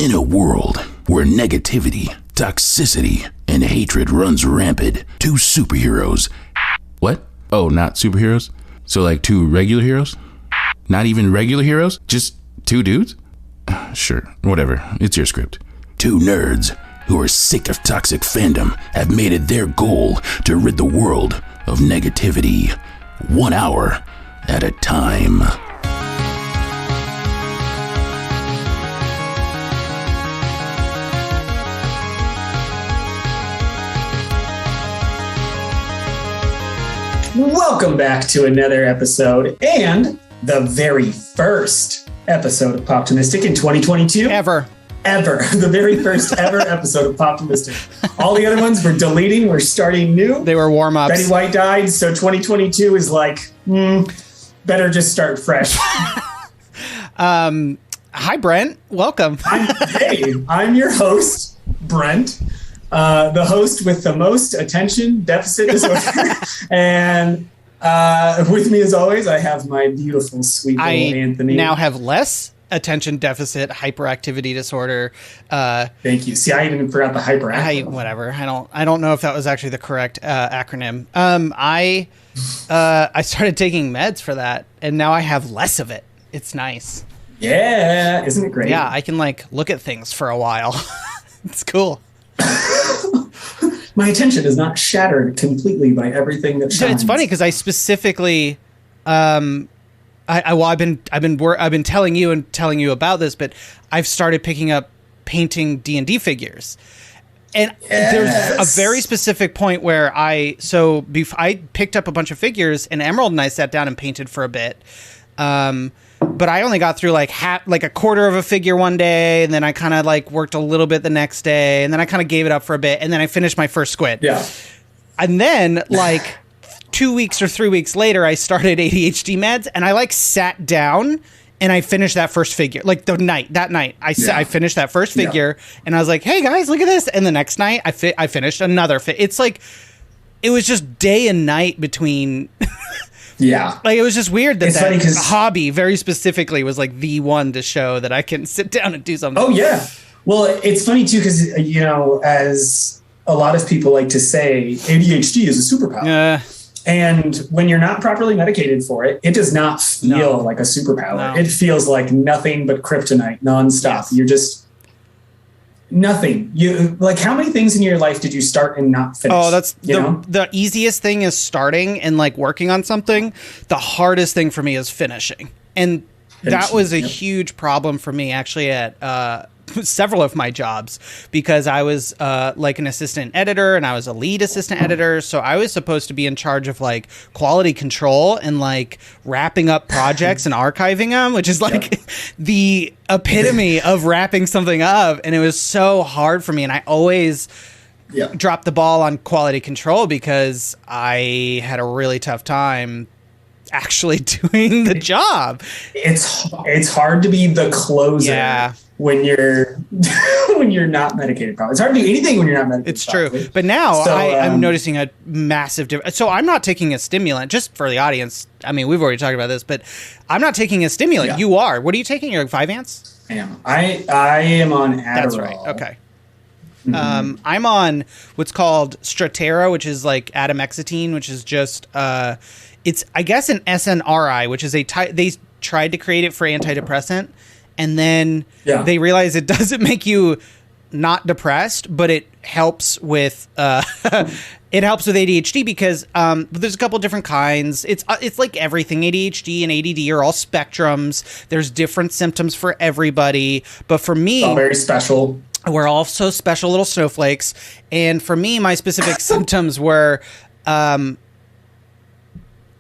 In a world where negativity, toxicity, and hatred runs rampant, two superheroes. What? Oh, not superheroes? So like two regular heroes? Not even regular heroes? Just two dudes? Sure, whatever. It's your script. Two nerds who are sick of toxic fandom have made it their goal to rid the world of negativity, 1 hour at a time. Welcome back to another episode and the very first episode of Pop-timistic in 2022. Ever. The very first ever episode of Pop-timistic. All the other ones we're deleting. We're starting new. They were warm-ups. Betty White died, so 2022 is like, better just start fresh. Hi, Brent. Welcome. I'm your host, Brent. The host with the most attention deficit disorder. And with me, as always, I have my beautiful, sweet little Anthony. I now have less attention deficit hyperactivity disorder. Thank you. See, I even forgot the hyperactive. Whatever. I don't know if that was actually the correct acronym. I started taking meds for that, and now I have less of it. It's nice. Yeah, isn't it great? Yeah, I can look at things for a while. It's cool. My attention is not shattered completely by everything that shines. It's funny because I specifically, I've been telling you about this, but I've started picking up painting D&D figures, and there's a very specific point where I picked up a bunch of figures, and Emerald and I sat down and painted for a bit. But I only got through like a quarter of a figure one day, and then I kind of worked a little bit the next day, and then I kind of gave it up for a bit, and then I finished my first squid. Yeah. And then 2 weeks or 3 weeks later, I started ADHD meds, and I sat down and I finished that first figure. That night, I finished that first figure, and I was like, "Hey guys, look at this!" And the next night, I finished another. It's it was just day and night between. Yeah. It was just weird that hobby very specifically was the one to show that I can sit down and do something. Oh, yeah. Well, it's funny, too, because, as a lot of people like to say, ADHD is a superpower. And when you're not properly medicated for it, it does not feel like a superpower. No. It feels like nothing but kryptonite nonstop. Yes. You're just... nothing. You how many things in your life did you start and not finish? Oh, that's the easiest thing is starting and working on something. The hardest thing for me is finishing. And that was a huge problem for me actually at several of my jobs, because I was an assistant editor and I was a lead assistant editor. So I was supposed to be in charge of quality control and wrapping up projects and archiving them, which is the epitome of wrapping something up. And it was so hard for me. And I always dropped the ball on quality control because I had a really tough time actually doing the job. It's hard to be the closer when you're not medicated properly. It's hard to do anything when you're not medicated properly. It's true. But now I'm noticing a massive difference. So I'm not taking a stimulant, just for the audience. I mean, we've already talked about this, but I'm not taking a stimulant. Yeah. You are. What are you taking? You're Vyvanse? I am. I am on Adderall. That's right. Okay. Mm-hmm. I'm on what's called Strattera, which is atomexetine, which is just it's, I guess, an SNRI, which is they tried to create it for antidepressant, and then they realized it doesn't make you not depressed, but it helps with ADHD because there's a couple different kinds. It's like everything. ADHD and ADD are all spectrums. There's different symptoms for everybody, but for me, it's all very special. We're all so special little snowflakes, and for me, my specific symptoms were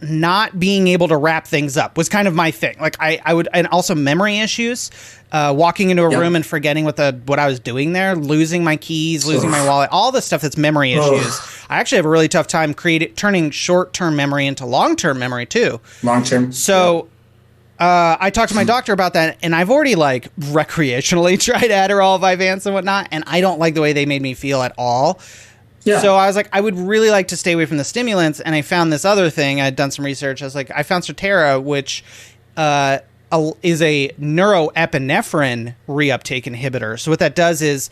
not being able to wrap things up was kind of my thing. I would, and also memory issues, walking into a room and forgetting what I was doing there, losing my keys, losing my wallet, all the stuff that's memory issues. I actually have a really tough time turning short-term memory into long-term memory too. Long-term. So I talked to my doctor about that, and I've already recreationally tried Adderall, Vyvanse and whatnot, and I don't like the way they made me feel at all. Yeah. So I was like, I would really like to stay away from the stimulants, and I found this other thing. I'd done some research. I was like, I found Strattera, which is a neuroepinephrine reuptake inhibitor. So what that does is,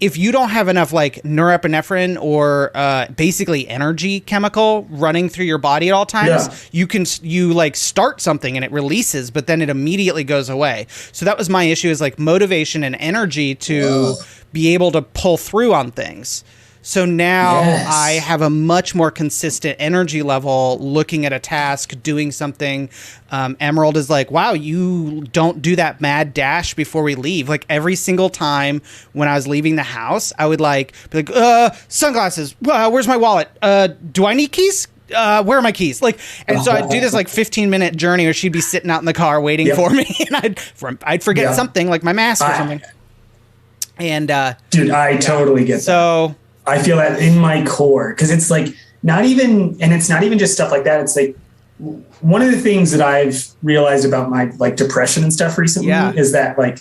if you don't have enough like norepinephrine or basically energy chemical running through your body at all times, you like start something and it releases, but then it immediately goes away. So that was my issue, is like motivation and energy to be able to pull through on things. So now I have a much more consistent energy level looking at a task, doing something. Emerald is like, wow, you don't do that mad dash before we leave. Like every single time when I was leaving the house, I would like be like, sunglasses, where's my wallet? Do I need keys? Where are my keys? Like, and so I'd do this like 15-minute journey where she'd be sitting out in the car waiting for me, and I'd forget something like my mask or something. And dude, I totally get that. So I feel that in my core, because it's like not even just stuff like that. It's like one of the things that I've realized about my like depression and stuff recently is that like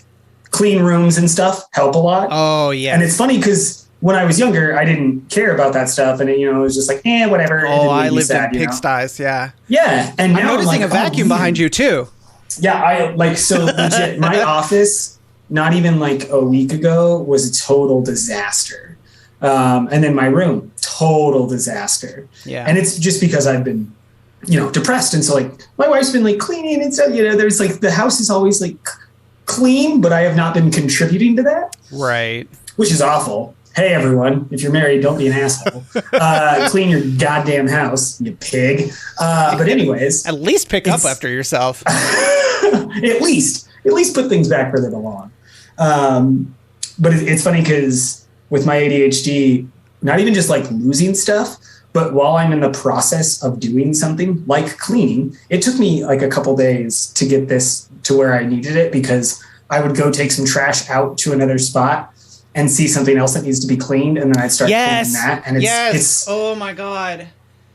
clean rooms and stuff help a lot. Oh yeah. And it's funny because when I was younger, I didn't care about that stuff. And it was just like, whatever. Oh, I lived in pigsties. Yeah. Yeah. And now I'm noticing a vacuum behind you too. Yeah. I like, so legit, my office, not even like a week ago, was a total disaster. And then my room, total disaster. Yeah. And it's just because I've been, depressed. And so like my wife's been like cleaning and stuff, there's like the house is always like clean, but I have not been contributing to that. Right. Which is awful. Hey, everyone, if you're married, don't be an asshole. Clean your goddamn house, you pig. But anyways. At least pick up after yourself. At least put things back where they belong. But it's funny because with my ADHD, not even just like losing stuff, but while I'm in the process of doing something like cleaning, it took me like a couple days to get this to where I needed it, because I would go take some trash out to another spot and see something else that needs to be cleaned, and then I'd start cleaning that. And it's oh my God.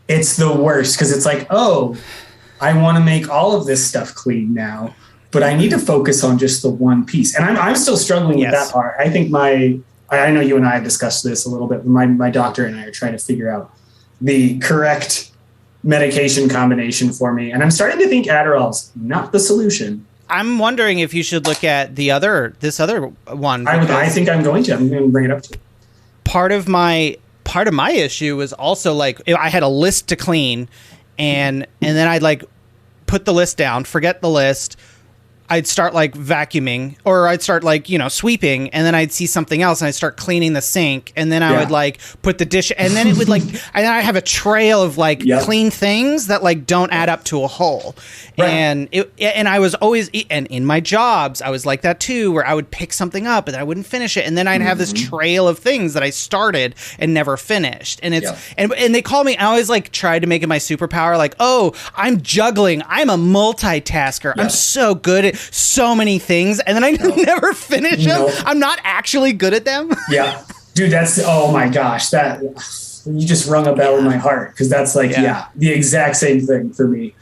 It's the worst, because it's like, I want to make all of this stuff clean now, but I need to focus on just the one piece. And I'm still struggling with that part. I think I know you and I have discussed this a little bit. My doctor and I are trying to figure out the correct medication combination for me. And I'm starting to think Adderall's not the solution. I'm wondering if you should look at this other one. I think I'm going to. I'm going to bring it up to you. Part of my issue was also like, I had a list to clean, and then I'd like put the list down, forget the list. I'd start like vacuuming, or I'd start like, sweeping, and then I'd see something else and I'd start cleaning the sink, and then I would like put the dish, and then it would like, and I have a trail of like clean things that like don't add up to a whole. Right. And I was always, and in my jobs, I was like that too, where I would pick something up and I wouldn't finish it. And then I'd have this trail of things that I started and never finished. And it's, and they call me, I always like tried to make it my superpower. Like, I'm juggling. I'm a multitasker. I'm so good at so many things, and then I never finish them. I'm not actually good at them. Yeah, dude, that's, oh my gosh, that you just rung a bell in my heart, because that's like the exact same thing for me.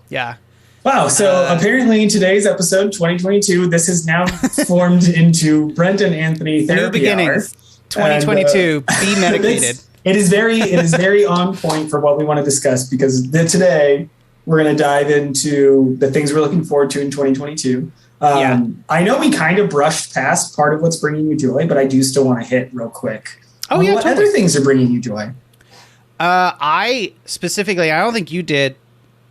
Yeah. Wow. So apparently in today's episode 2022, this has now formed into Brent and Anthony therapy new beginnings. 2022. Be medicated. It is very on point for what we want to discuss, because today we're going to dive into the things we're looking forward to in 2022. I know we kind of brushed past part of what's bringing you joy, but I do still want to hit real quick. What other things are bringing you joy? I specifically, I don't think you did.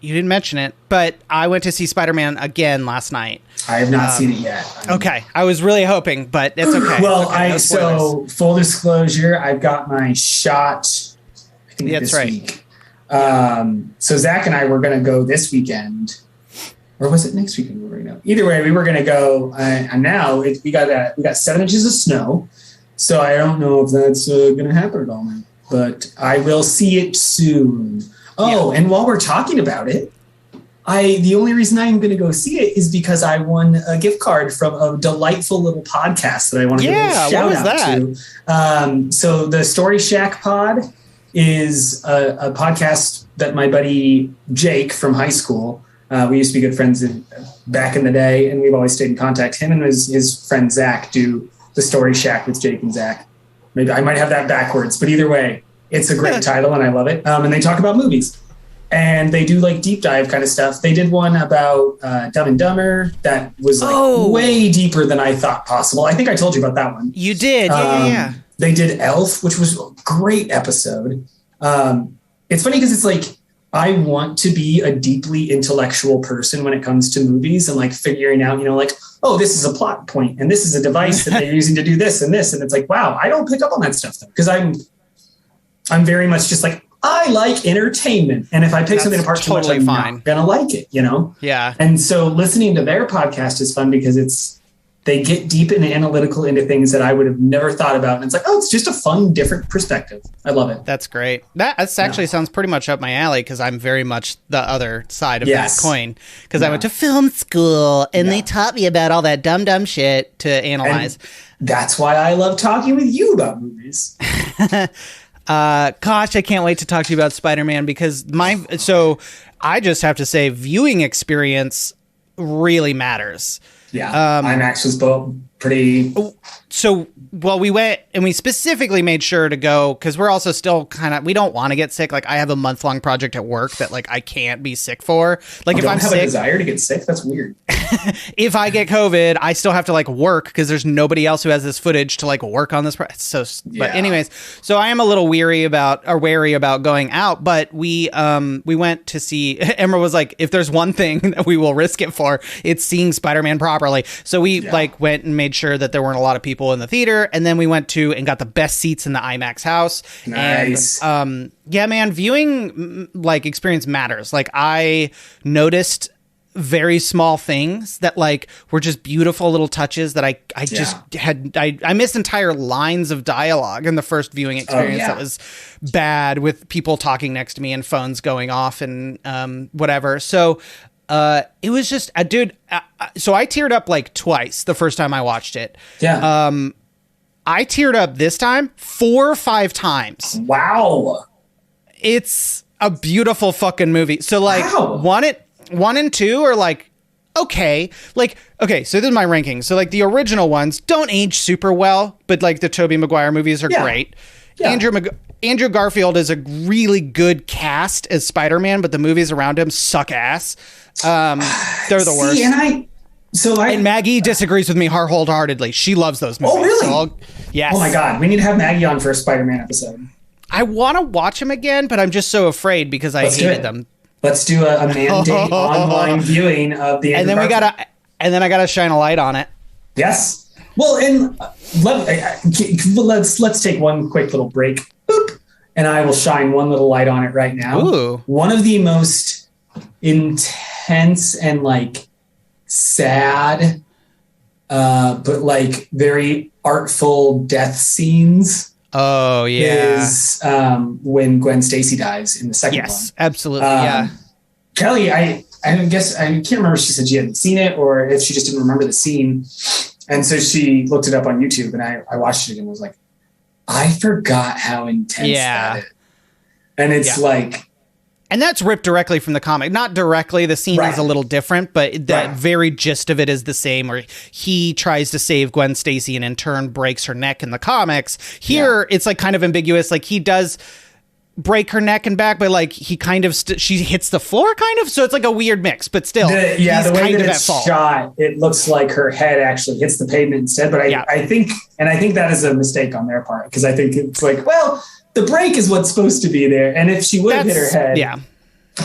You didn't mention it, but I went to see SpiderMan again last night. I have not seen it yet. Okay. I was really hoping, but it's okay. Well, so full disclosure, I've got my shot, I think this week. So Zach and I were going to go this weekend, or was it next weekend? We were going to go. Either way, we were going to go, and now we got 7 inches of snow. So I don't know if that's going to happen at all, man. But I will see it soon. And while we're talking about it, the only reason I'm going to go see it is because I won a gift card from a delightful little podcast that I want to give a shout out to. So the Story Shack Pod is a podcast that my buddy Jake from high school, we used to be good friends back in the day, and we've always stayed in contact. Him and his friend Zach do the Story Shack with Jake and Zach. Maybe I might have that backwards, but either way, it's a great title and I love it. And they talk about movies. And they do like deep dive kind of stuff. They did one about Dumb and Dumber that was like way deeper than I thought possible. I think I told you about that one. You did, yeah. They did Elf, which was a great episode. It's funny because it's like, I want to be a deeply intellectual person when it comes to movies and like figuring out, you know, like, oh, this is a plot point and this is a device that they're using to do this and this. And it's like, wow, I don't pick up on that stuff though. Because I'm very much just like, I like entertainment. And if I pick something apart too much, I'm not going to like it, you know? Yeah. And so listening to their podcast is fun because they get deep and analytical into things that I would have never thought about. And it's like, oh, it's just a fun, different perspective. I love it. That's great. That actually sounds pretty much up my alley because I'm very much the other side of that coin. Because I went to film school and they taught me about all that dumb shit to analyze. And that's why I love talking with you about movies. Gosh, I can't wait to talk to you about Spider-Man because so I just have to say viewing experience really matters. Yeah, IMAX was pretty. So, well, we went and we specifically made sure to go because we're also still we don't want to get sick. Like, I have a month-long project at work that like I can't be sick for. Like, if I'm sick, a desire to get sick. That's weird. If I get COVID, I still have to like work because there's nobody else who has this footage to like work on this. But anyways, so I am a little wary about going out. But we went to see. Emma was like, if there's one thing that we will risk it for, it's seeing Spider-Man properly. So we like went and made sure that there weren't a lot of people in the theater, and then we went to and got the best seats in the IMAX house. Nice. And, yeah, man, viewing like experience matters. Like, I noticed very small things that like were just beautiful little touches that I just had. I missed entire lines of dialogue in the first viewing experience that was bad, with people talking next to me and phones going off and whatever. So it was just dude. So I teared up like twice the first time I watched it. Yeah. I teared up this time 4 or 5 times. Wow. It's a beautiful fucking movie. So like 1 and 2 are like, okay. Like, okay, so this is my ranking. So like the original ones don't age super well, but like the Tobey Maguire movies are great. Yeah. Andrew Garfield is a really good cast as Spider-Man, but the movies around him suck ass. They're the worst. And Maggie disagrees with me wholeheartedly. She loves those movies. Oh, really? So yes. Oh my God. We need to have Maggie on for a Spider-Man episode. I want to watch them again, but I'm just so afraid because I hated them. Let's do a mandate online viewing of the. And then I gotta shine a light on it. Yes. Well, and let's take one quick little break. Boop, and I will shine one little light on it right now. Ooh. One of the most intense and like sad, but like very artful death scenes. Oh yeah, is when Gwen Stacy dies in the second one. Yes, absolutely. Yeah, Kelly, I guess I can't remember if she said she hadn't seen it or if she just didn't remember the scene, and so she looked it up on YouTube, and I watched it and was like, I forgot how intense that is, and it's like. And that's ripped directly from the comic. Not directly. The scene is a little different, but that very gist of it is the same, where he tries to save Gwen Stacy and in turn breaks her neck in the comics. Here, it's like kind of ambiguous. Like he does break her neck and back, but like he kind of, she hits the floor kind of. So it's like a weird mix, but still. The way that it's shot, it looks like her head actually hits the pavement instead. But I think that is a mistake on their part, because I think it's like, well, the break is what's supposed to be there. And if she would have hit her head. Yeah.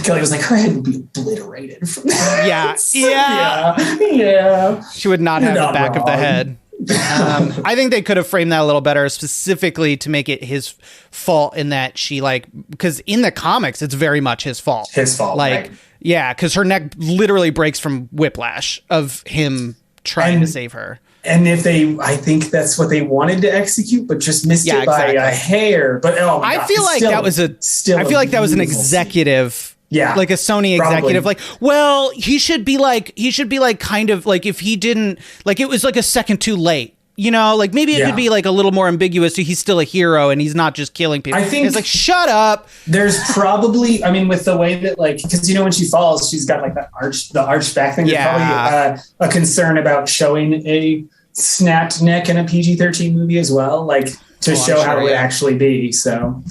Kelly was like, her head would be obliterated from that. Yeah. She would not have the back of the head. I think they could have framed that a little better, specifically to make it his fault in that she because in the comics, it's very much his fault. Right. Yeah, because her neck literally breaks from whiplash of him trying to save her. And I think that's what they wanted to execute, but just missed it by a hair. But I feel like that was an executive. Yeah. Like a Sony executive. Like, well, he should be kind of like, if he didn't, like, it was like a second too late. You know, like maybe it could be like a little more ambiguous. So he's still a hero and he's not just killing people. I think it's like, shut up. There's probably, I mean, with the way that because when she falls, she's got like the arched back thing. Yeah. There's probably a concern about showing a snapped neck in a PG-13 movie as well, like to show how it would actually be. So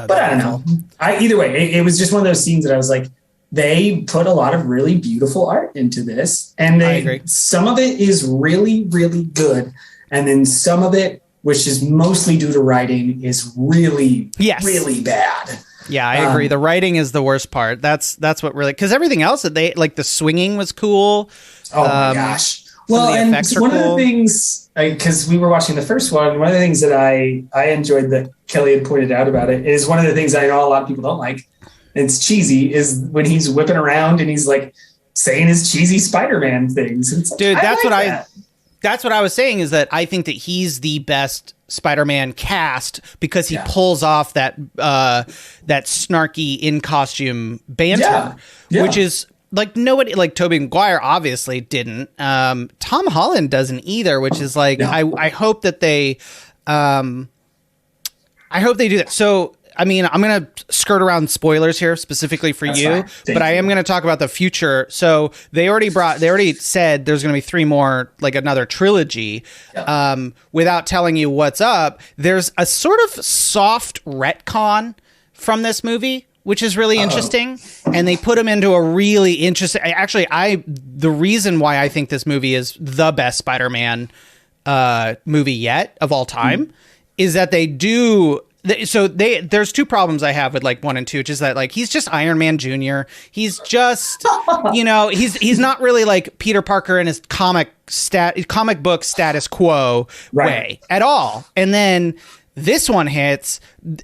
But I don't know. Either way, it was just one of those scenes that I was like, they put a lot of really beautiful art into this. And some of it is really, really good. And then some of it, which is mostly due to writing, is really, really bad. Yeah, I agree. The writing is the worst part. That's what really, because everything else that they like, the swinging was cool. Oh my gosh. Well, and one of the things, because we were watching the first one of the things that I enjoyed that Kelly had pointed out about it is one of the things I know a lot of people don't like. It's cheesy, is when he's whipping around and he's like saying his cheesy Spider-Man things. It's like, dude, that's what I was saying, is that I think that he's the best Spider-Man cast because he pulls off that snarky in costume banter, which is like nobody, like Tobey Maguire obviously didn't. Tom Holland doesn't either, which is like, I hope that they do that. So, I mean, I'm going to skirt around spoilers here specifically for you, but I am going to talk about the future. So they already said there's going to be 3 more, like another trilogy. Without telling you what's up, there's a sort of soft retcon from this movie, which is really interesting. And they put him into a really interesting, actually, the reason why I think this movie is the best Spider-Man movie yet of all time is that they do. So there's 2 problems I have with like 1 and 2, which is that like he's just Iron Man Jr. He's just, he's not really like Peter Parker in his comic book status quo way at all. And then this one hits.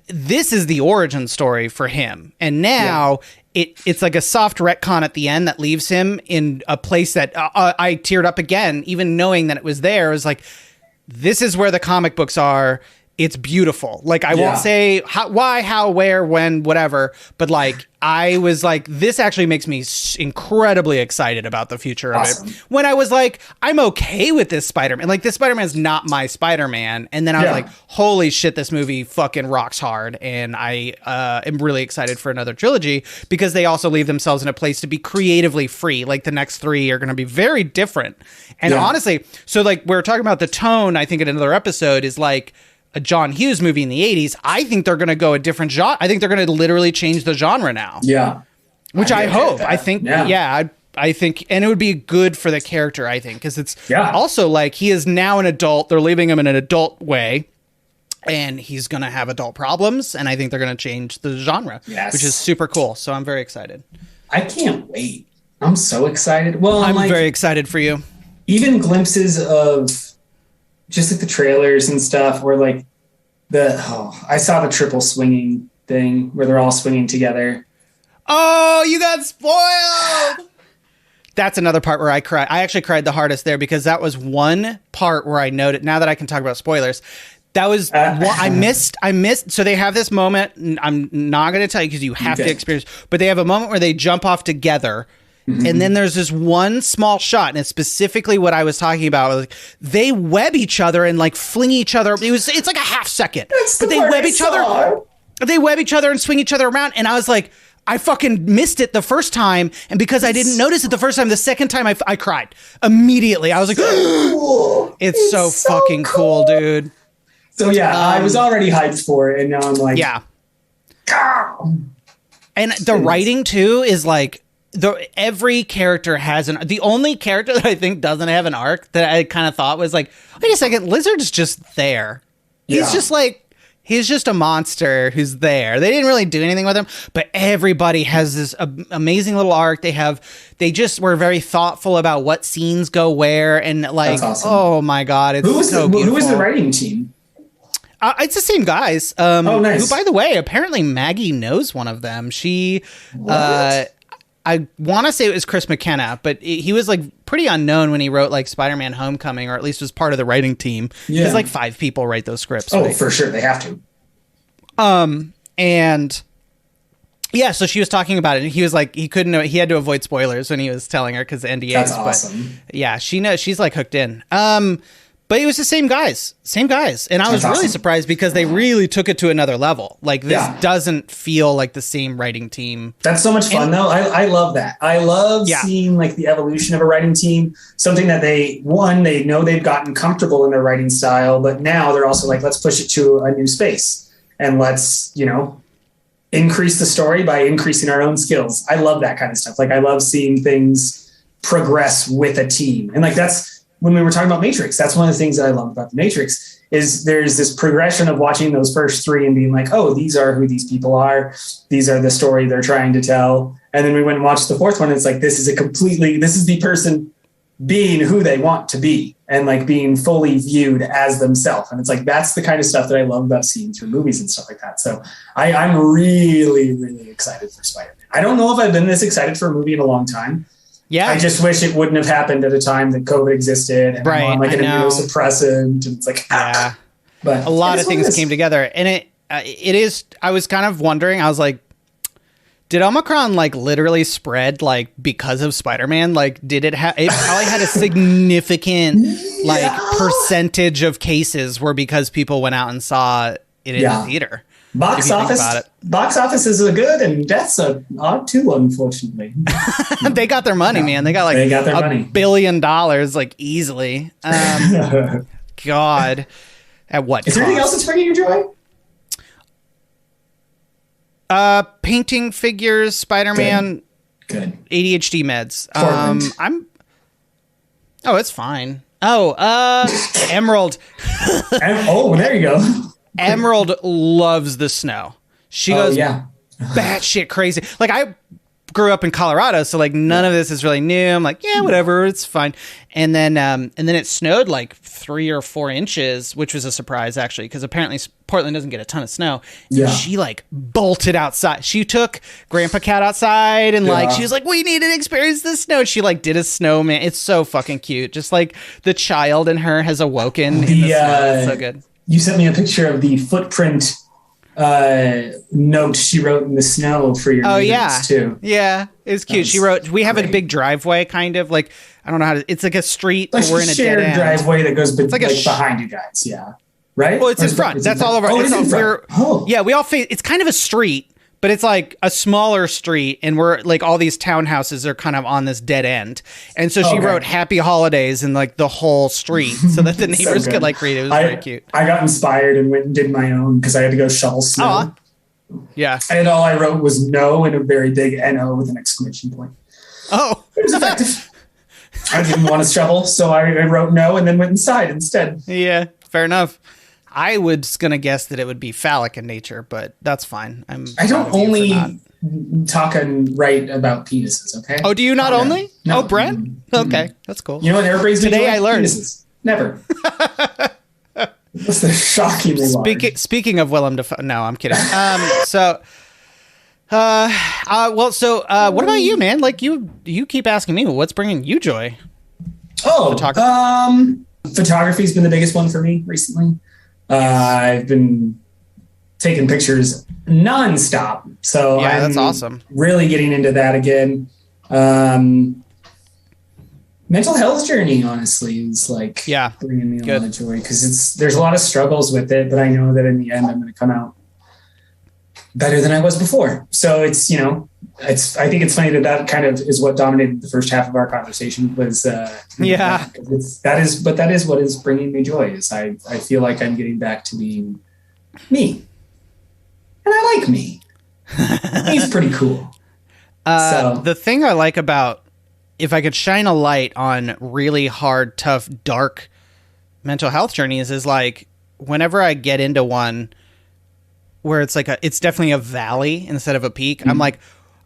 This is the origin story for him, and now it's like a soft retcon at the end that leaves him in a place that I teared up again, even knowing that it was there. It was like, this is where the comic books are. It's beautiful. Like, I won't say why, how, where, when, whatever, but like, I was like, this actually makes me incredibly excited about the future of it. When I was like, I'm okay with this Spider-Man. Like, this Spider-Man is not my Spider-Man. And then I was like, holy shit, this movie fucking rocks hard. And I am really excited for another trilogy because they also leave themselves in a place to be creatively free. Like, the next 3 are going to be very different. And honestly, so like, we're talking about the tone, I think in another episode, is like a John Hughes movie in the 80s. I think they're going to go a different genre. I think they're going to literally change the genre now. Yeah. Which I hope. I think, I think, and it would be good for the character, I think, because it's also like he is now an adult. They're leaving him in an adult way, and he's going to have adult problems. And I think they're going to change the genre, which is super cool. So I'm very excited. I can't wait. I'm so excited. Well, I'm like, very excited for you. Even glimpses of just like the trailers and stuff where like I saw the triple swinging thing where they're all swinging together. Oh, you got spoiled. That's another part where I cried. I actually cried the hardest there because that was one part where I noted, now that I can talk about spoilers, that was what I missed. So they have this moment, and I'm not going to tell you because you have to experience, but they have a moment where they jump off together. Mm-hmm. And then there's this one small shot, and it's specifically what I was talking about. Like, they web each other and like fling each other. It's like a half second, but they web each other. They web each other and swing each other around. And I was like, I fucking missed it the first time, and because I didn't notice it the first time, the second time I cried immediately. I was like, cool. It's so fucking cool, dude. So yeah, I was already hyped for it, and now I'm like, And the writing too is like, every character has the only character that I think doesn't have an arc that I kind of thought was like, wait a second, Lizard's just there. He's just like, he's just a monster who's there. They didn't really do anything with him, but everybody has this amazing little arc. They just were very thoughtful about what scenes go where, and like, awesome. Oh my God, it's so beautiful. Who was the writing team? It's the same guys. Nice. Who, by the way, apparently Maggie knows one of them. I want to say it was Chris McKenna, but he was like pretty unknown when he wrote like Spider-Man Homecoming, or at least was part of the writing team. Because like 5 people write those scripts. Oh, right? For sure. They have to. And yeah, so she was talking about it, and he was like, he had to avoid spoilers when he was telling her because NDAs. That's awesome. But yeah, she knows, she's like hooked in. But it was the same guys. And I was really surprised because they really took it to another level. Like, this doesn't feel like the same writing team. That's so much fun, though. I love that. I love seeing like the evolution of a writing team, something that they know they've gotten comfortable in their writing style, but now they're also like, let's push it to a new space, and let's, increase the story by increasing our own skills. I love that kind of stuff. Like I love seeing things progress with a team. And like, that's when we were talking about Matrix. That's one of the things that I love about the Matrix is there's this progression of watching those first three and being like, oh, these are who these people are. These are the story they're trying to tell. And then we went and watched the fourth one. And it's like, this is the person being who they want to be and like being fully viewed as themselves. And it's like, that's the kind of stuff that I love about seeing through movies and stuff like that. So I'm really, really excited for Spider-Man. I don't know if I've been this excited for a movie in a long time. Yeah. I just wish it wouldn't have happened at a time that COVID existed and I'm on like an immunosuppressant. And it's like, but a lot of things came together. And it is, I was kind of wondering, I was like, did Omicron like literally spread like because of Spider-Man? Like, did it have? It probably had a significant like percentage of cases were because people went out and saw it in the theater. Box offices are good, and deaths are too, unfortunately. They got their money, man. They got like $1 billion, like easily. God, at what? Is there anything else that's bringing you joy? Painting figures, Spider-Man, good. ADHD meds. It's fine. Emerald. There you go. Emerald loves the snow. She goes batshit crazy. Like I grew up in Colorado, so like none of this is really new. I'm like, yeah, whatever, it's fine. And then it snowed like 3 or 4 inches, which was a surprise actually, because apparently Portland doesn't get a ton of snow. Yeah. She like bolted outside. She took Grandpa Cat outside and like she was like, we need to experience the snow. She like did a snowman. It's so fucking cute. Just like the child in her has awoken in the snow. It's so good. You sent me a picture of the footprint note she wrote in the snow for your too. Yeah, it's cute. She wrote, we have a big driveway kind of like, I don't know how to, it's like a street, like we're in a shared dead end. Driveway that goes like behind you guys. Yeah. Right? Well, it's in front. That's all over. It's in front. Yeah, we all face, it's kind of a street, but it's like a smaller street, and we're like all these townhouses are kind of on this dead end. And so she wrote "Happy Holidays" in like the whole street, so that the neighbors could like read it. It was very cute. I got inspired and went and did my own because I had to go shovel snow. Yeah, and all I wrote was "no" and a very big "no" with an exclamation point. Oh, it was effective. I didn't want to shovel, so I wrote "no" and then went inside instead. Yeah, fair enough. I was going to guess that it would be phallic in nature, but that's fine. I don't only talk and write about penises, okay? Oh, do you not only? No. Oh, Brett? Okay, that's cool. You know what everybody's today I learned. Penises. Never. That's the shockingly large. Speaking of Willem Dafoe, no, I'm kidding. What about you, man? Like you keep asking me, what's bringing you joy? Photography's been the biggest one for me recently. I've been taking pictures nonstop. So that's awesome. Really getting into that again. Mental health journey, honestly, is like bringing me a lot of joy because there's a lot of struggles with it, but I know that in the end I'm going to come out better than I was before. So it's, I think it's funny that kind of is what dominated the first half of our conversation was, that is what is bringing me joy is I feel like I'm getting back to being me, and I like me. He's pretty cool. The thing I like about, if I could shine a light on really hard, tough, dark mental health journeys is like, whenever I get into one where it's like it's definitely a valley instead of a peak, I'm like,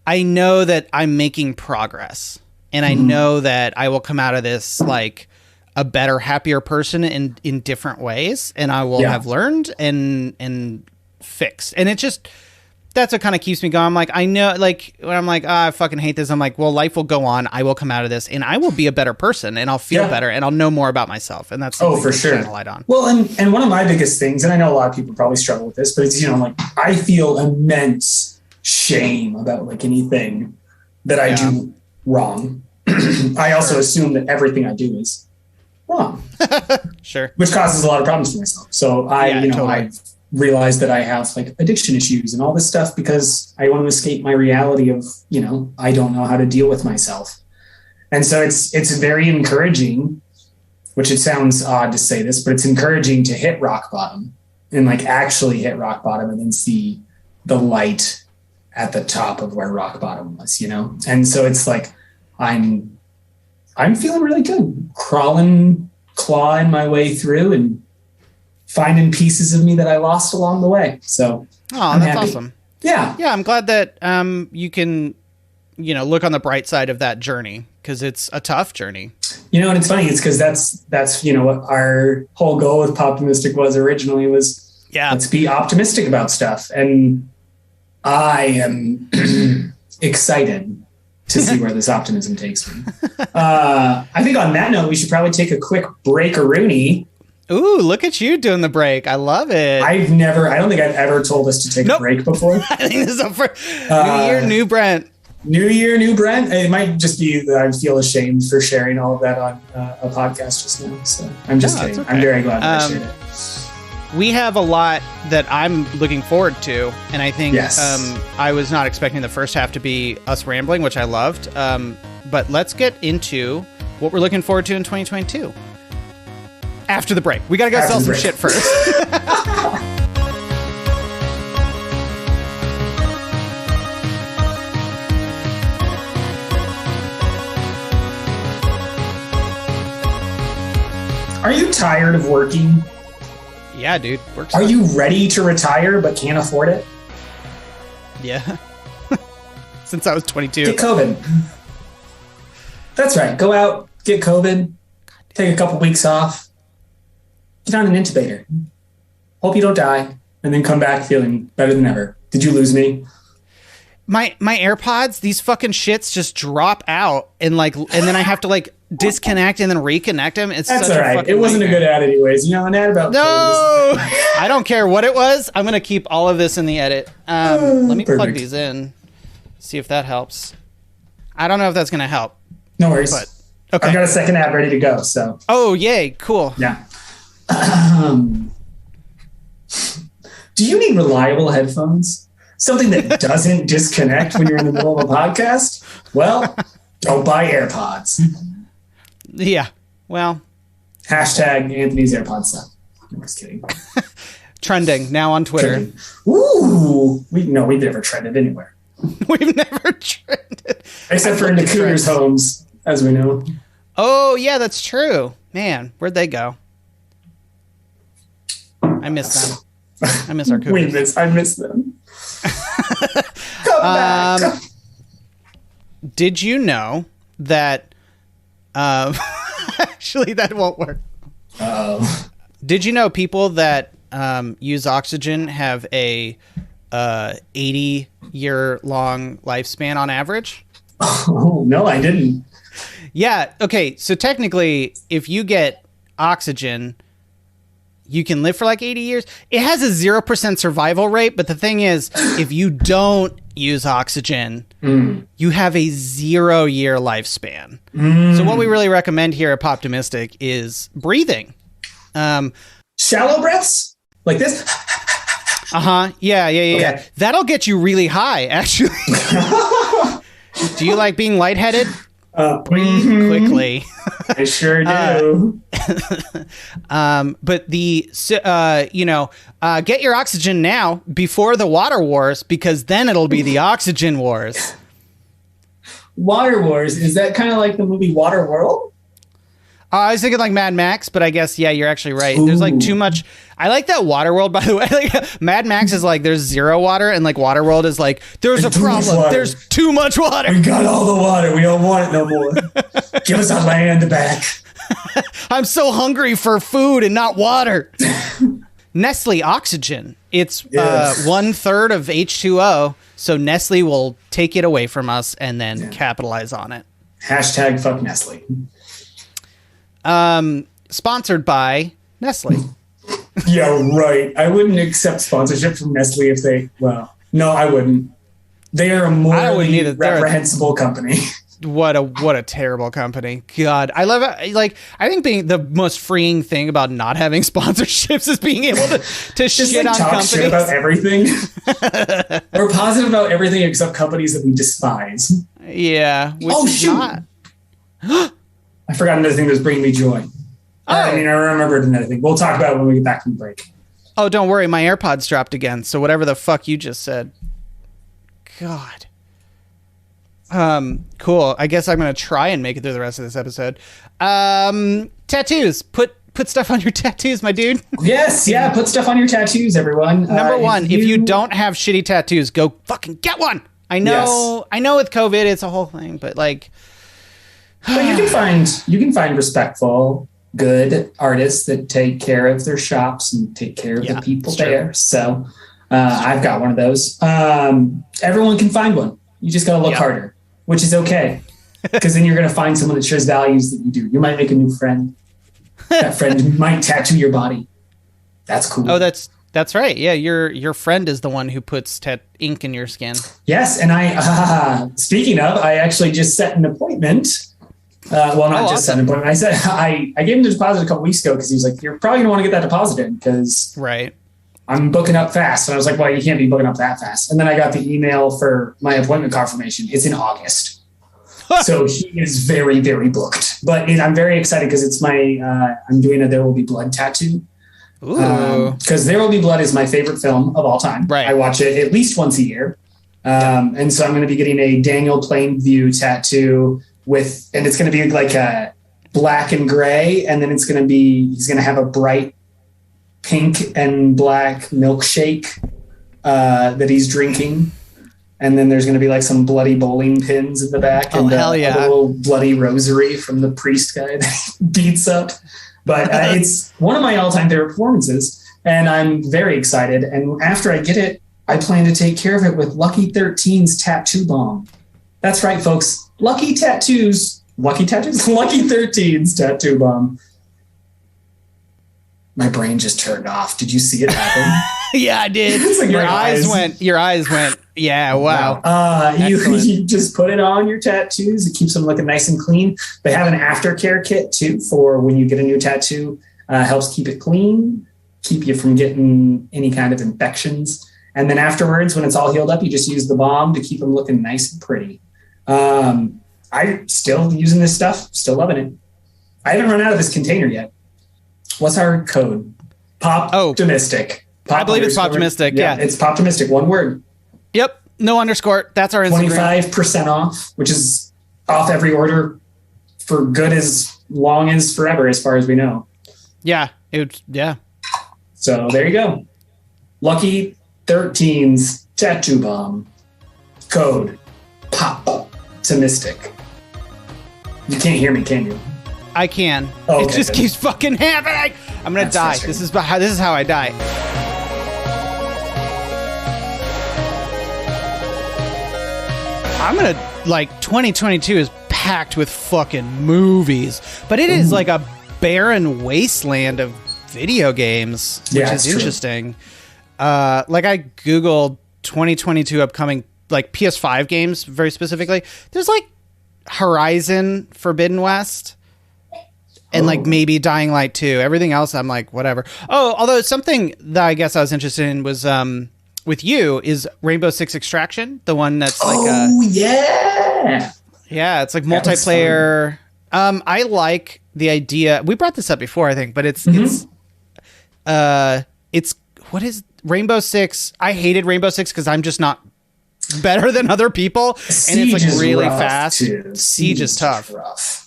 I know that I'm making progress, and I know that I will come out of this like a better, happier person in different ways, and I will have learned and fixed. And it just, that's what kind of keeps me going. I'm like, I know, like when I'm like, I fucking hate this, I'm like, well, life will go on. I will come out of this, and I will be a better person, and I'll feel better, and I'll know more about myself. And that's for sure. Shine a light on. Well, and one of my biggest things, and I know a lot of people probably struggle with this, but it's, like I feel immense shame about like anything that I do wrong. I also assume that everything I do is wrong. Sure. Which causes a lot of problems for myself. So I've realized that I have like addiction issues and all this stuff because I want to escape my reality of, I don't know how to deal with myself. And so it's very encouraging, which it sounds odd to say this, but it's encouraging to hit rock bottom and like actually hit rock bottom and then see the light at the top of where rock bottom was, you know? And so it's like, I'm feeling really good, clawing my way through and finding pieces of me that I lost along the way. So that's happy. Awesome. Yeah. Yeah. I'm glad that, you can, look on the bright side of that journey, because it's a tough journey. And it's funny. It's because that's, what our whole goal with Pop-timistic was originally was, let's be optimistic about stuff. And I am excited to see where this optimism takes me. I think on that note, we should probably take a quick break-a-rooney. Ooh, look at you doing the break. I love it. I don't think I've ever told us to take a break before. I think this is New year, new Brent. New year, new Brent. It might just be that I feel ashamed for sharing all of that on a podcast just now. So I'm just kidding. Okay. I'm very glad that I shared it. We have a lot that I'm looking forward to, and I think I was not expecting the first half to be us rambling, which I loved. But let's get into what we're looking forward to in 2022. After the break. We got to go sell some shit first. Are you tired of working? Yeah, dude. Are you ready to retire but can't afford it? Yeah. Since I was 22. Get COVID. That's right. Go out, get COVID, take a couple weeks off, get on an intubator. Hope you don't die, and then come back feeling better than ever. Did you lose me? My AirPods, these fucking shits just drop out and then I have to disconnect and then reconnect them. That's such all right. It wasn't a good ad anyways. An ad about I don't care what it was. I'm gonna keep all of this in the edit. Let me plug these in. See if that helps. I don't know if that's gonna help. No worries. But okay. I've got a second ad ready to go. So. Oh yay! Cool. Yeah. Do you need reliable headphones? Something that doesn't disconnect when you're in the middle of a podcast? Well, don't buy AirPods. Yeah. Well. Hashtag Anthony's AirPods stuff. I'm just kidding. Trending now on Twitter. Trending. Ooh. We've never trended anywhere. We've never trended. Except for in the Cougars' homes, as we know. Oh, yeah, that's true. Man, where'd they go? I miss them. I miss our Cougars. I miss them. Come back. Did you know that actually that won't work? Did you know people that use oxygen have a 80-year long lifespan on average? Oh, no, I didn't. Yeah. Okay. So technically, if you get oxygen, you can live for 80 years. It has a 0% survival rate. But the thing is, if you don't use oxygen, you have a 0-year lifespan. So what we really recommend here at Pop-timistic is breathing. Shallow breaths like this. Yeah. Okay. That'll get you really high, actually. Do you like being lightheaded? Quickly. I sure do. But get your oxygen now before the water wars, because then it'll be the oxygen wars. Water wars? Is that kind of like the movie Waterworld? I was thinking Mad Max, but I guess, yeah, you're actually right. Ooh. There's too much. I like that Waterworld, by the way. Mad Max is there's zero water, and Waterworld is there's a problem. There's too much water. We got all the water. We don't want it no more. Give us our land back. I'm so hungry for food and not water. Nestle Oxygen. It's 1/3 of H2O, so Nestle will take it away from us and then capitalize on it. Hashtag fuck Nestle. Sponsored by Nestle. Yeah, right. I wouldn't accept sponsorship from Nestle if they. Well, no, I wouldn't. They are a morally reprehensible company. What a terrible company. God, I love it. I think being the most freeing thing about not having sponsorships is being able to shit on talk companies. Shit about everything. We're positive about everything except companies that we despise. Yeah. Not. I forgot another thing that's bringing me joy. I remembered another thing. We'll talk about it when we get back from the break. Oh, don't worry. My AirPods dropped again. So whatever the fuck you just said. God. Cool. I guess I'm gonna try and make it through the rest of this episode. Tattoos. Put stuff on your tattoos, my dude. Yes, yeah. Put stuff on your tattoos, everyone. Number one, if you don't have shitty tattoos, go fucking get one. I know. Yes. I know with COVID, it's a whole thing, but like, but you can find respectful, good artists that take care of their shops and take care of the people there. So I've got one of those. Everyone can find one. You just got to look harder, which is okay. Because then you're going to find someone that shares values that you do. You might make a new friend. That friend might tattoo your body. That's cool. Oh, that's right. Yeah, your friend is the one who puts ink in your skin. Yes, and I speaking of, I actually just set an appointment. Set an appointment. I gave him the deposit a couple weeks ago because he was like, "You're probably gonna want to get that deposit in because I'm booking up fast." And I was like, "Well, you can't be booking up that fast." And then I got the email for my appointment confirmation. It's in August. So he is very, very booked. But I'm very excited because it's I'm doing a There Will Be Blood tattoo. Because There Will Be Blood is my favorite film of all time. Right. I watch it at least once a year. And so I'm going to be getting a Daniel Plainview tattoo and it's going to be like a black and gray. And then he's going to have a bright pink and black milkshake that he's drinking. And then there's going to be like some bloody bowling pins in the back and a little bloody rosary from the priest guy that beats up. But it's one of my all-time favorite performances, and I'm very excited. And after I get it, I plan to take care of it with Lucky 13's Tattoo Bomb. That's right, folks. Lucky 13's Tattoo Bomb. My brain just turned off. Did you see it happen? Yeah, I did. Like your eyes went. Yeah, wow. You just put it on your tattoos. It keeps them looking nice and clean. They have an aftercare kit too for when you get a new tattoo. Helps keep it clean, keep you from getting any kind of infections. And then afterwards, when it's all healed up, you just use the balm to keep them looking nice and pretty. I'm still using this stuff, still loving it. I haven't run out of this container yet. What's our code? Pop-timistic. I believe it's Pop-timistic. Yeah, it's Pop-timistic. One word. Yep. No underscore. That's our Instagram. 25% off, which is off every order for good as long as forever, as far as we know. Yeah. So there you go. Lucky 13's Tattoo Bomb. Code Pop-timistic. You can't hear me, can you? I can. Oh, okay, it just keeps fucking happening. I'm gonna die. This is how I die. I'm gonna 2022 is packed with fucking movies, but it is like a barren wasteland of video games, which is interesting. I googled 2022 upcoming PS5 games very specifically. There's Horizon Forbidden West. And maybe Dying Light 2. Everything else, I'm like, whatever. Oh, although something that I guess I was interested in was with you is Rainbow Six Extraction, the one that's yeah, it's like multiplayer. I like the idea. We brought this up before, I think, but it's what is Rainbow Six? I hated Rainbow Six because I'm just not better than other people, and it's really fast. Siege is tough. Rough.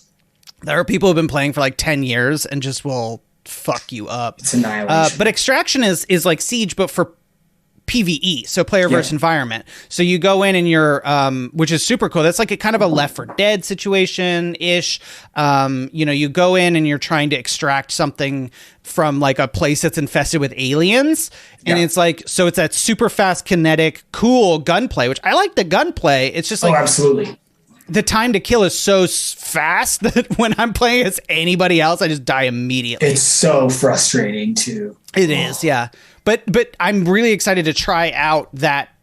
There are people who've been playing for 10 years and just will fuck you up. It's annihilation. But Extraction is like Siege, but for PvE, so player versus environment. So you go in and you're, which is super cool. That's like a kind of a Left 4 Dead situation-ish. You go in and you're trying to extract something from a place that's infested with aliens. And it's so it's that super fast, kinetic, cool gunplay, which I like the gunplay. It's just absolutely. The time to kill is so fast that when I'm playing as anybody else, I just die immediately. It's so frustrating too. It is, yeah. But I'm really excited to try out that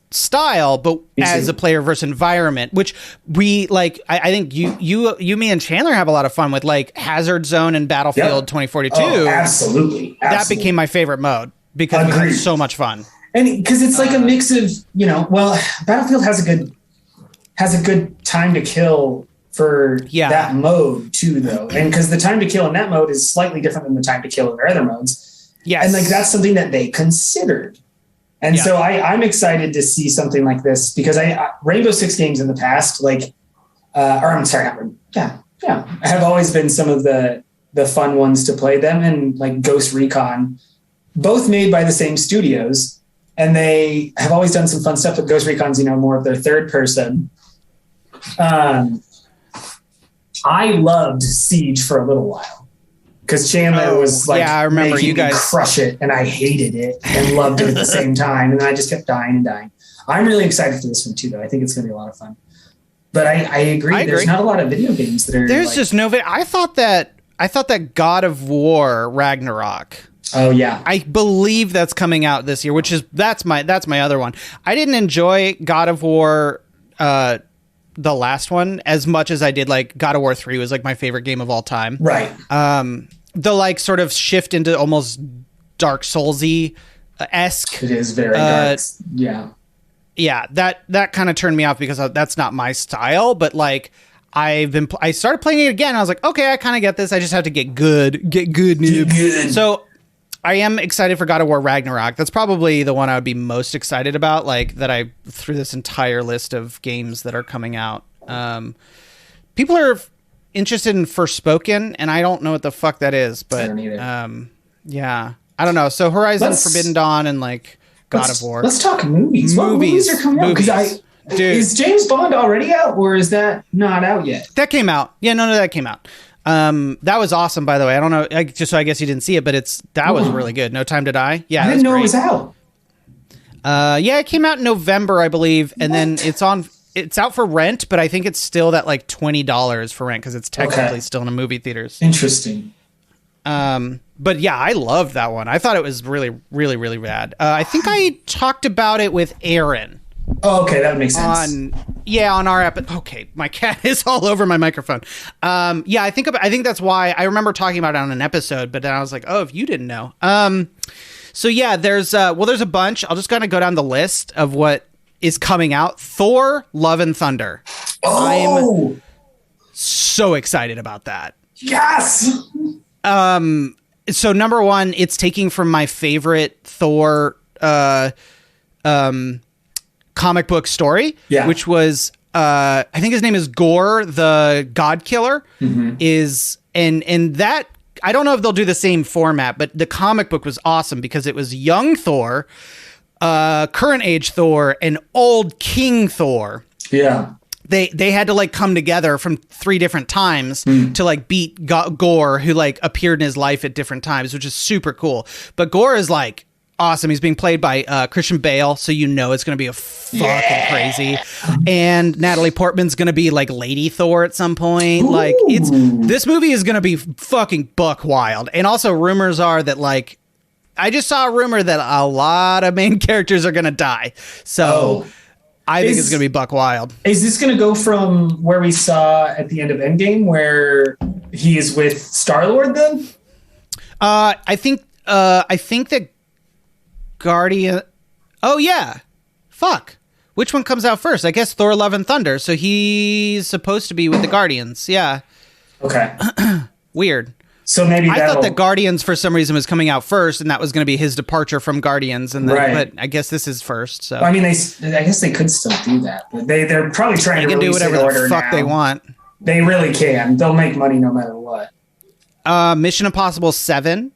style, but as a player versus environment, which we I think you, me, and Chandler have a lot of fun with, Hazard Zone and Battlefield 2042. Oh, absolutely. That became my favorite mode because we had so much fun. And because it's a mix of Battlefield has a good time to kill for that mode too, though. And because the time to kill in that mode is slightly different than the time to kill in their other modes. Yes. And that's something that they considered. And so I'm excited to see something like this because Rainbow Six games in the past, like, I have always been some of the fun ones to play them, and like Ghost Recon, both made by the same studios, and they have always done some fun stuff. But Ghost Recon's, more of their third person. I loved Siege for a little while because Chandler was like, I remember making you guys me crush it, and I hated it and loved it at the same time, and then I just kept dying and dying. I'm really excited for this one too, though. I think it's going to be a lot of fun. But I agree. There's not a lot of video games that are. There's just no. I thought that God of War Ragnarok. Oh yeah, I believe that's coming out this year, that's my other one. I didn't enjoy God of War. The last one as much as I did like God of War 3 was like my favorite game of all time. Right. The like sort of shift into almost Dark Soulsy esque. It is very dark. Yeah. Yeah. That kind of turned me off because that's not my style, but like I started playing it again. I was like, okay, I kind of get this. I just have to get good noob. So I am excited for God of War Ragnarok. That's probably the one I would be most excited about, like that I through this entire list of games that are coming out. People are interested in Forspoken, and I don't know what the fuck that is, but I don't either. Yeah, I don't know. So Horizon Forbidden Dawn and like God of War. Let's talk movies. What movies are coming out? Because is James Bond already out, or is that not out yet? That came out. Yeah, no, that came out. That was awesome, by the way. I don't know, I guess you didn't see it, but that was really good. No Time to Die. Yeah, I didn't know it was out. Yeah, it came out in November, I believe, and then it's out for rent, but I think it's still that like $20 for rent because it's technically still in the movie theaters. Interesting. But yeah, I loved that one. I thought it was really, really, really rad. I think I talked about it with Aaron. Oh, okay, that would make sense. On our episode. Okay, my cat is all over my microphone. Yeah, I think that's why I remember talking about it on an episode, but then I was like, oh, if you didn't know. So yeah, there's a bunch. I'll just kind of go down the list of what is coming out. Thor: Love and Thunder. Oh, I'm so excited about that. Yes. So number one, it's taking from my favorite Thor comic book story, which was I think his name is Gore the God Killer. And that I don't know if they'll do the same format, but the comic book was awesome because it was young Thor, current age Thor, and old King Thor. Yeah. They had to like come together from 3 different times to like beat Gore, who like appeared in his life at different times, which is super cool. But Gore is like awesome. He's being played by Christian Bale, so it's going to be a fucking crazy. And Natalie Portman's going to be like Lady Thor at some point. Ooh. Like this movie is going to be fucking buck wild. And also rumors are that like I just saw a rumor that a lot of main characters are going to die. So I think it's going to be buck wild. Is this going to go from where we saw at the end of Endgame where he is with Star-Lord then? I think that Guardian. Oh yeah, fuck. Which one comes out first? I guess Thor: Love and Thunder. So he's supposed to be with the Guardians. Yeah. Okay. Weird. So maybe I thought that Guardians for some reason was coming out first, and that was going to be his departure from Guardians. And then, but I guess this is first. So I mean, I guess they could still do that, but they're probably trying to do whatever the fuck they want. They really can. They'll make money no matter what. Mission Impossible 7.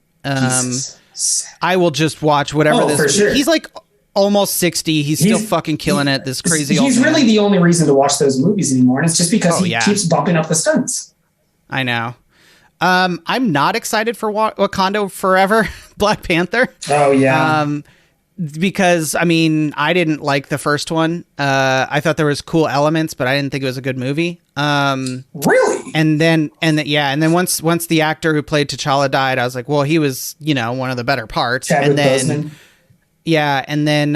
I will just watch whatever this. For sure. He's like almost 60. He's still fucking killing it. This crazy. He's really the only reason to watch those movies anymore, and it's just because he keeps bumping up the stunts. I know. I'm not excited for Wakanda Forever, Black Panther. Oh yeah. Because I mean, I didn't like the first one. I thought there was cool elements, but I didn't think it was a good movie. Really? And then once the actor who played T'Challa died, I was like, well, he was, one of the better parts. Chadwick Boseman. Yeah, and then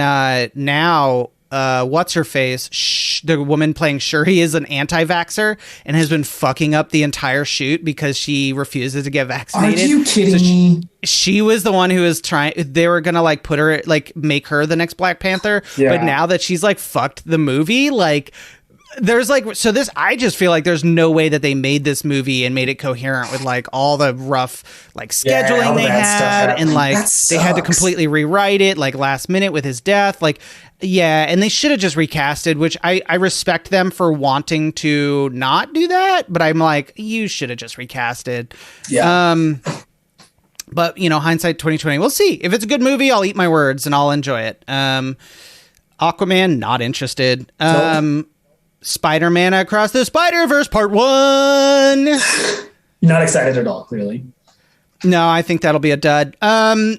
now what's her face? The woman playing Shuri is an anti-vaxxer and has been fucking up the entire shoot because she refuses to get vaccinated. Are you kidding me? She was the one who was trying. They were gonna like put her, like make her the next Black Panther. Yeah. But now that she's like fucked the movie, like there's like, so this, I just feel like there's no way that they made this movie and made it coherent with like all the rough like scheduling they had, and like they had to completely rewrite it like last minute with his death. Like, yeah, and they should have just recasted, which I respect them for wanting to not do that, but I'm like, you should have just recasted. Yeah. But you know, hindsight 2020, we'll see. If it's a good movie, I'll eat my words and I'll enjoy it. Aquaman, not interested. Spider-Man Across the Spider-Verse Part 1. Not excited at all, clearly. No, I think that'll be a dud. Yeah,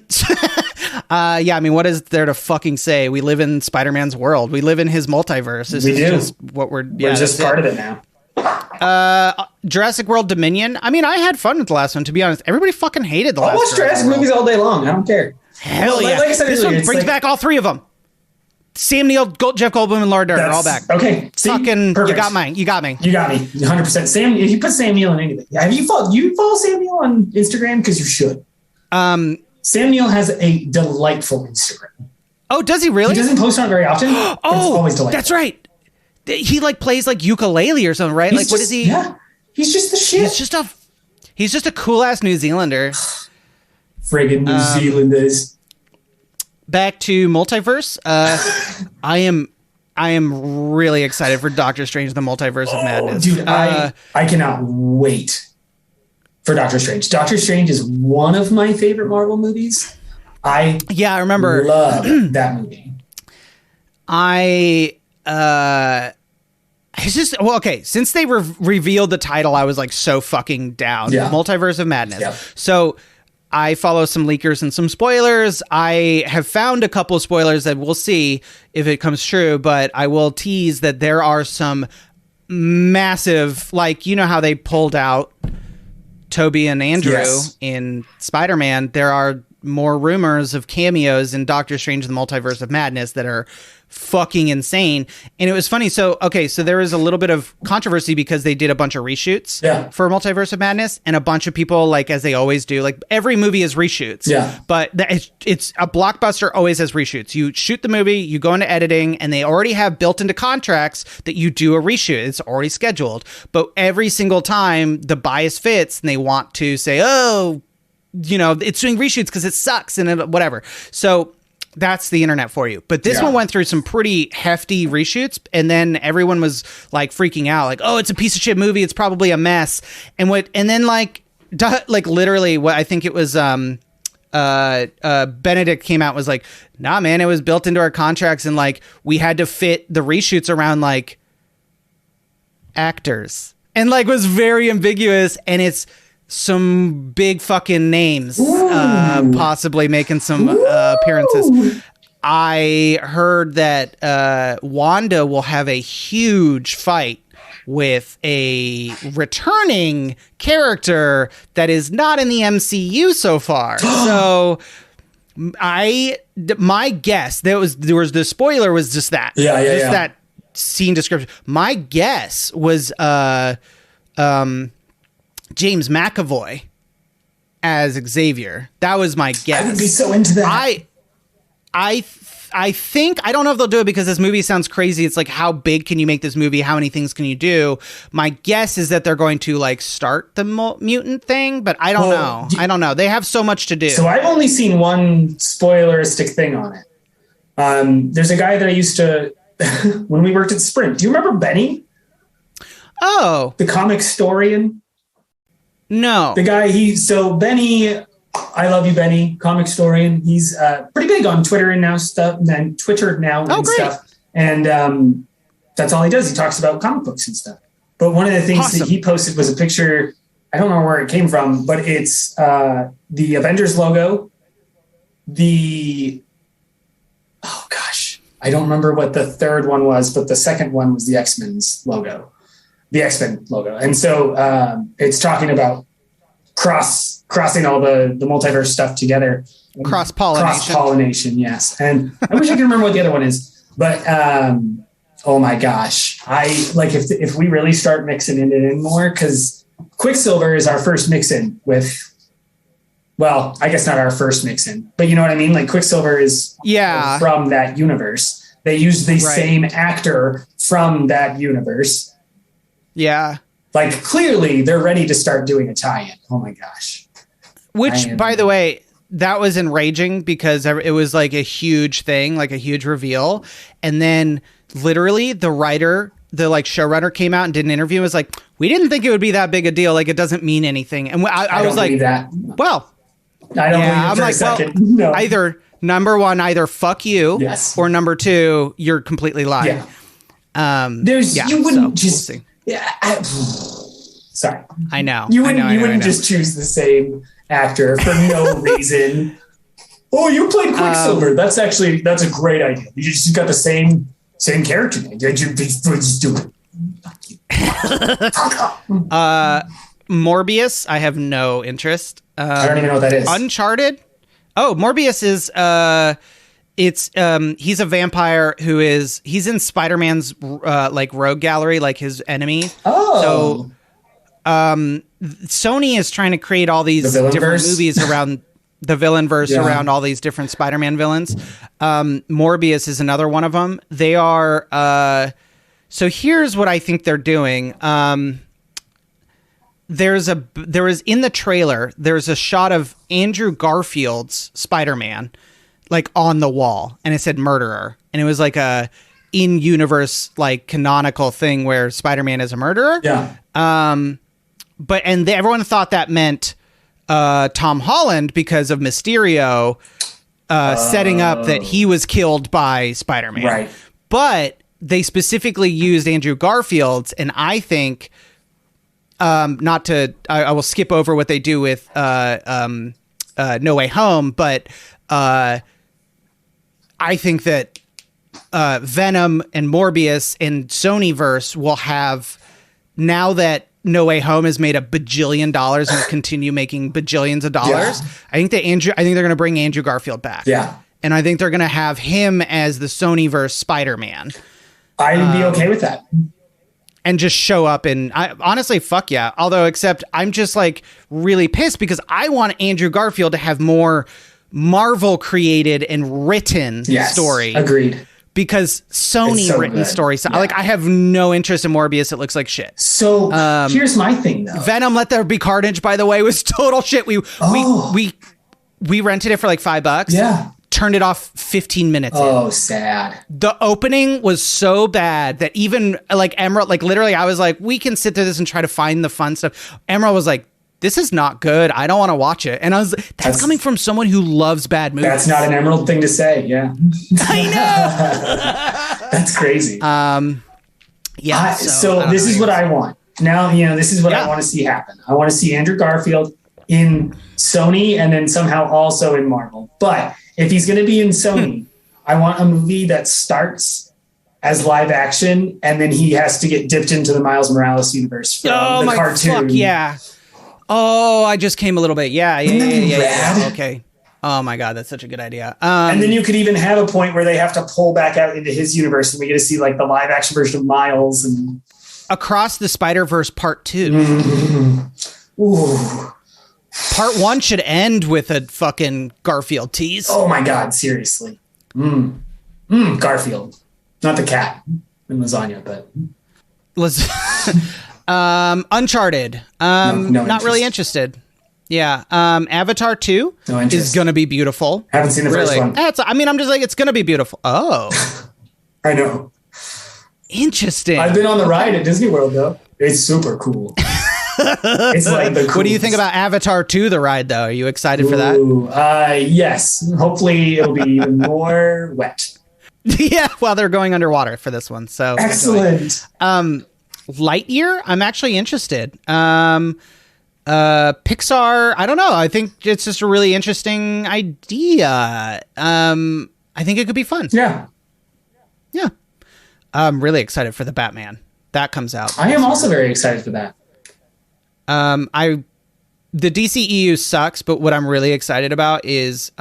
I mean, what is there to fucking say? We live in Spider-Man's world. We live in his multiverse. This is just what we're just part of it now. Jurassic World Dominion. I mean, I had fun with the last one, to be honest. Everybody fucking hated the last one. I'll watch Jurassic movies all day long. I don't care. Hell yeah. Like I said this earlier, one brings back all three of them. Sam Neill, Jeff Goldblum, and Laura Dern are all back. Okay. See, fucking, perfect. You got me. You got me. 100%. Sam, if you put Sam Neill in anything, have you follow Sam Neill on Instagram? Because you should. Sam Neill has a delightful Instagram. Oh, does he really? He doesn't post on it very often. Oh, it's always delightful. That's right. He like plays like ukulele or something, right? What is he? Yeah, he's just the shit. He's just a cool ass New Zealander. Friggin' New Zealanders. Back to Multiverse. I am really excited for Doctor Strange: The Multiverse of Madness. Dude, I cannot wait for Doctor Strange. Doctor Strange is one of my favorite Marvel movies. I remember love that movie. It's just, well, okay, since they revealed the title, I was like so fucking down. Yeah. Multiverse of Madness. Yeah. So I follow some leakers and some spoilers. I have found a couple of spoilers that we'll see if it comes true, but I will tease that there are some massive, like, you know how they pulled out Toby and Andrew in Spider-Man. There are more rumors of cameos in Doctor Strange: The Multiverse of Madness that are fucking insane. And it was funny. So there is a little bit of controversy because they did a bunch of reshoots for Multiverse of Madness, and a bunch of people, like, as they always do, like every movie is reshoots. Yeah. But it's a blockbuster always has reshoots. You shoot the movie, you go into editing, and they already have built into contracts that you do a reshoot. It's already scheduled. But every single time the bias fits and they want to say, oh, you know, it's doing reshoots because it sucks and whatever. So that's the internet for you. But this one went through some pretty hefty reshoots, and then everyone was like freaking out, like, oh, it's a piece of shit movie, it's probably a mess. And then literally what I think it was Benedict came out and was like, nah, man, it was built into our contracts, and like we had to fit the reshoots around like actors, and like was very ambiguous. And it's some big fucking names possibly making some appearances. I heard that Wanda will have a huge fight with a returning character that is not in the MCU so far. So my guess, there was the spoiler was just that. That scene description. My guess was James McAvoy as Xavier. That was my guess. I would be so into that. I think, I don't know if they'll do it because this movie sounds crazy. It's like, how big can you make this movie? How many things can you do? My guess is that they're going to like start the mutant thing, but I don't know. I don't know. They have so much to do. So I've only seen one spoileristic thing on it. There's a guy that I used to, when we worked at Sprint. Do you remember Benny? Oh. The comic historian? No. The guy, Benny, I love you, Benny, comic historian. He's pretty big on Twitter and stuff. Stuff. And that's all he does. He talks about comic books and stuff. But one of the things that he posted was a picture. I don't know where it came from, but it's the Avengers logo. I don't remember what the third one was, but the second one was the X-Men's logo. The X-Men logo. And so it's talking about crossing all the multiverse stuff together. Cross-pollination, yes. And I wish I could remember what the other one is. But oh my gosh. I like if we really start mixing it in more, because Quicksilver is our first mix-in with, well, I guess not our first mix-in, but you know what I mean? Like Quicksilver is from that universe. They use the same actor from that universe. Yeah. Like, clearly, they're ready to start doing a tie-in. Oh, my gosh. Which, by the way, that was enraging because it was like a huge thing, like a huge reveal. And then literally the writer, the like showrunner came out and did an interview and was like, we didn't think it would be that big a deal. Like, it doesn't mean anything. And I was like, well, I don't believe it for a second. Well, no. Either number one, either fuck you, or number two, you're completely lying. Yeah. You wouldn't just. We'll yeah. Sorry. I know. You wouldn't just choose the same actor for no reason. Oh, you played Quicksilver. That's a great idea. You just got the same character name. Just do it. Morbius, I have no interest. I don't even know what that is. Uncharted. Oh, Morbius is he's a vampire he's in Spider-Man's like rogue gallery, like his enemy. Oh. So Sony is trying to create all these different movies around the villain verse, around all these different Spider-Man villains. Morbius is another one of them. They are so here's what I think they're doing. There is in the trailer, there's a shot of Andrew Garfield's Spider-Man like on the wall, and it said murderer, and it was like a in-universe like canonical thing where Spider-Man is a murderer. Yeah. Everyone thought that meant Tom Holland because of Mysterio setting up that he was killed by Spider-Man. Right. But they specifically used Andrew Garfield's, and I think I will skip over what they do with No Way Home, but I think that Venom and Morbius and Sonyverse will have, now that No Way Home has made $1 bajillion and will continue making bajillions of dollars. I think they're going to bring Andrew Garfield back. Yeah. And I think they're going to have him as the Sonyverse Spider-Man. I'd be okay with that. And just show up, and honestly, fuck yeah. Although, except I'm just like really pissed because I want Andrew Garfield to have more Marvel created and written story. Agreed. Because Sony written story. So like, I have no interest in Morbius. It looks like shit. So here's my thing though. Venom, Let There Be Carnage, by the way, was total shit. We rented it for like $5. Yeah. Turned it off 15 minutes in. Oh, sad. The opening was so bad that even like Emerald, like literally I was like, we can sit through this and try to find the fun stuff. Emerald was like, this is not good. I don't want to watch it. And I was that's coming from someone who loves bad movies. That's not an Emerald thing to say. Yeah. I know. That's crazy. Yeah. So this is what I want. Now, this is what I want to see happen. I want to see Andrew Garfield in Sony and then somehow also in Marvel. But if he's going to be in Sony, I want a movie that starts as live action and then he has to get dipped into the Miles Morales universe from the cartoon. Fuck yeah. Oh, I just came a little bit. Yeah. Okay. Oh my God, that's such a good idea. And then you could even have a point where they have to pull back out into his universe and we get to see like the live action version of Miles and Across the Spider-Verse Part 2. Mm-hmm. Ooh. Part 1 should end with a fucking Garfield tease. Oh my God, seriously. Garfield. Not the cat in lasagna, but Uncharted. Not really interested. Yeah. Avatar 2 is going to be beautiful. Haven't seen the first one. I'm just like, it's going to be beautiful. Oh. I know. Interesting. I've been on the ride at Disney World, though. It's super cool. It's like the coolest. What do you think about Avatar 2, the ride, though? Are you excited for that? Yes. Hopefully it'll be even more wet. Yeah, well, they're going underwater for this one. So excellent. Lightyear, I'm actually interested. Pixar, I don't know. I think it's just a really interesting idea. I think it could be fun. Yeah. Yeah. I'm really excited for the Batman. That comes out. I am also very excited for that. The DCEU sucks, but what I'm really excited about is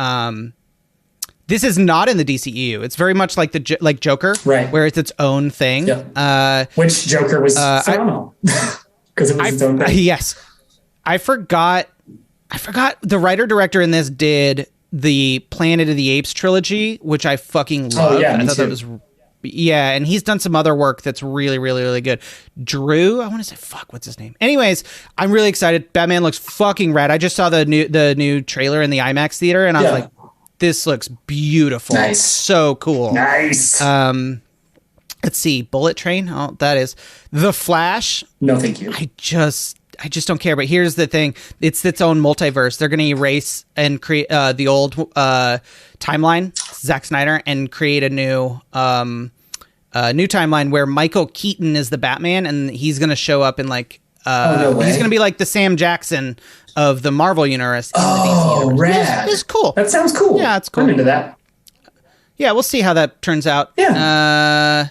this is not in the DCEU. It's very much like like Joker, right? Where it's its own thing. Yep. Which Joker was phenomenal because it was its own thing. Yes, I forgot the writer-director in this did the Planet of the Apes trilogy, which I fucking loved. Oh, yeah, I thought too. that was Yeah, and he's done some other work that's really, really, really good. Drew, I want to say, what's his name? Anyways, I'm really excited. Batman looks fucking rad. I just saw the new trailer in the IMAX theater, and I was like, this looks beautiful. Nice. So cool. Nice. Let's see. Bullet Train. Oh, that is The Flash. No, thank you. I just don't care. But here's the thing. It's its own multiverse. They're going to erase and create the old timeline, Zack Snyder, and create a new timeline where Michael Keaton is the Batman, and he's going to show up in like no way. He's going to be like the Sam Jackson of the Marvel universe. Oh, rad! It's cool. That sounds cool. Yeah, it's cool. I'm into that. Yeah, we'll see how that turns out. Yeah.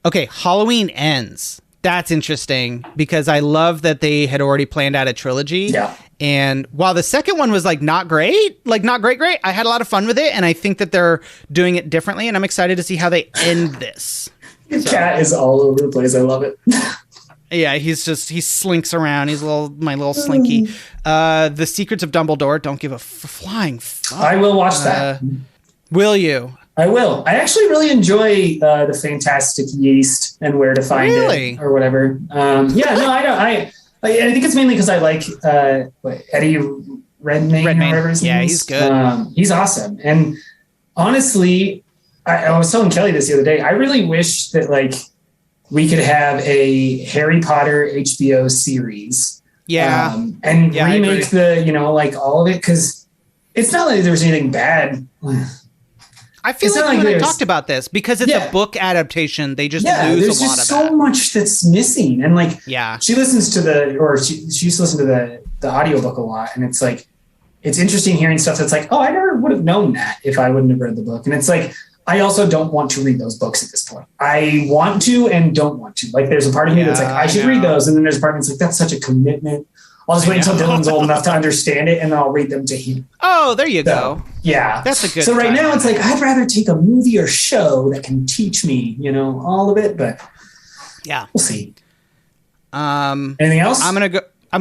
Okay, Halloween Ends. That's interesting because I love that they had already planned out a trilogy. Yeah. And while the second one was like not great, I had a lot of fun with it, and I think that they're doing it differently, and I'm excited to see how they end this. Your cat is all over the place. I love it. Yeah, he slinks around. He's my little slinky. The Secrets of Dumbledore. Don't give a flying fuck. I will watch that. Will you? I will. I actually really enjoy the Fantastic Yeast and Where to Find It or whatever. I think it's mainly because I like Eddie Redmayne or whatever his name is. He's good. He's awesome. And honestly, I was telling Kelly this the other day. I really wish that like we could have a Harry Potter HBO series. Yeah. And remake all of it, because it's not like there's anything bad. I feel like you and I talked about this because it's a book adaptation. They just lose a lot of that. There's just so much that's missing. And like, she listens to she used to listen to the audiobook a lot. And it's like, it's interesting hearing stuff that's like, oh, I never would have known that if I wouldn't have read the book. And it's like, I also don't want to read those books at this point. I want to and don't want to. Like, there's a part of me that's like, I should read those. And then there's a part of me that's like, that's such a commitment. I'll just wait until Dylan's old enough to understand it, and then I'll read them to him. Oh, there you go. Yeah. That's a good So right now it's like, I'd rather take a movie or show that can teach me, all of it, but we'll see. Anything else? I'm going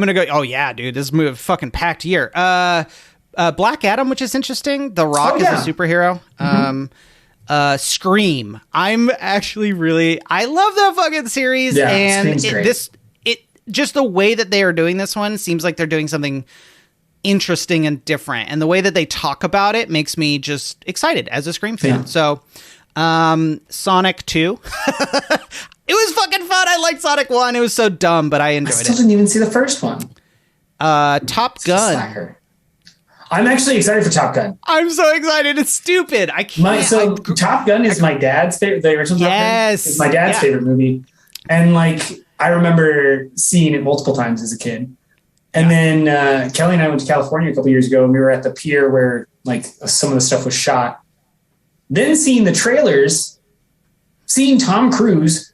to go. Oh yeah, dude, this movie fucking packed year. Black Adam, which is interesting. The Rock is a superhero. Mm-hmm. Scream. I'm actually I love that fucking series. Yeah, and Scream's great. Just the way that they are doing this one seems like they're doing something interesting and different. And the way that they talk about it makes me just excited as a Scream fan. So, Sonic 2. It was fucking fun. I liked Sonic 1. It was so dumb, but I enjoyed it. I still didn't even see the first one. Top Gun. Slacker. I'm actually excited for Top Gun. I'm so excited. It's stupid. I can't. Top Gun is my dad's favorite. The original Top Gun is my dad's favorite movie. And like, I remember seeing it multiple times as a kid. And then Kelly and I went to California a couple years ago, and we were at the pier where like some of the stuff was shot. Then seeing the trailers, seeing Tom Cruise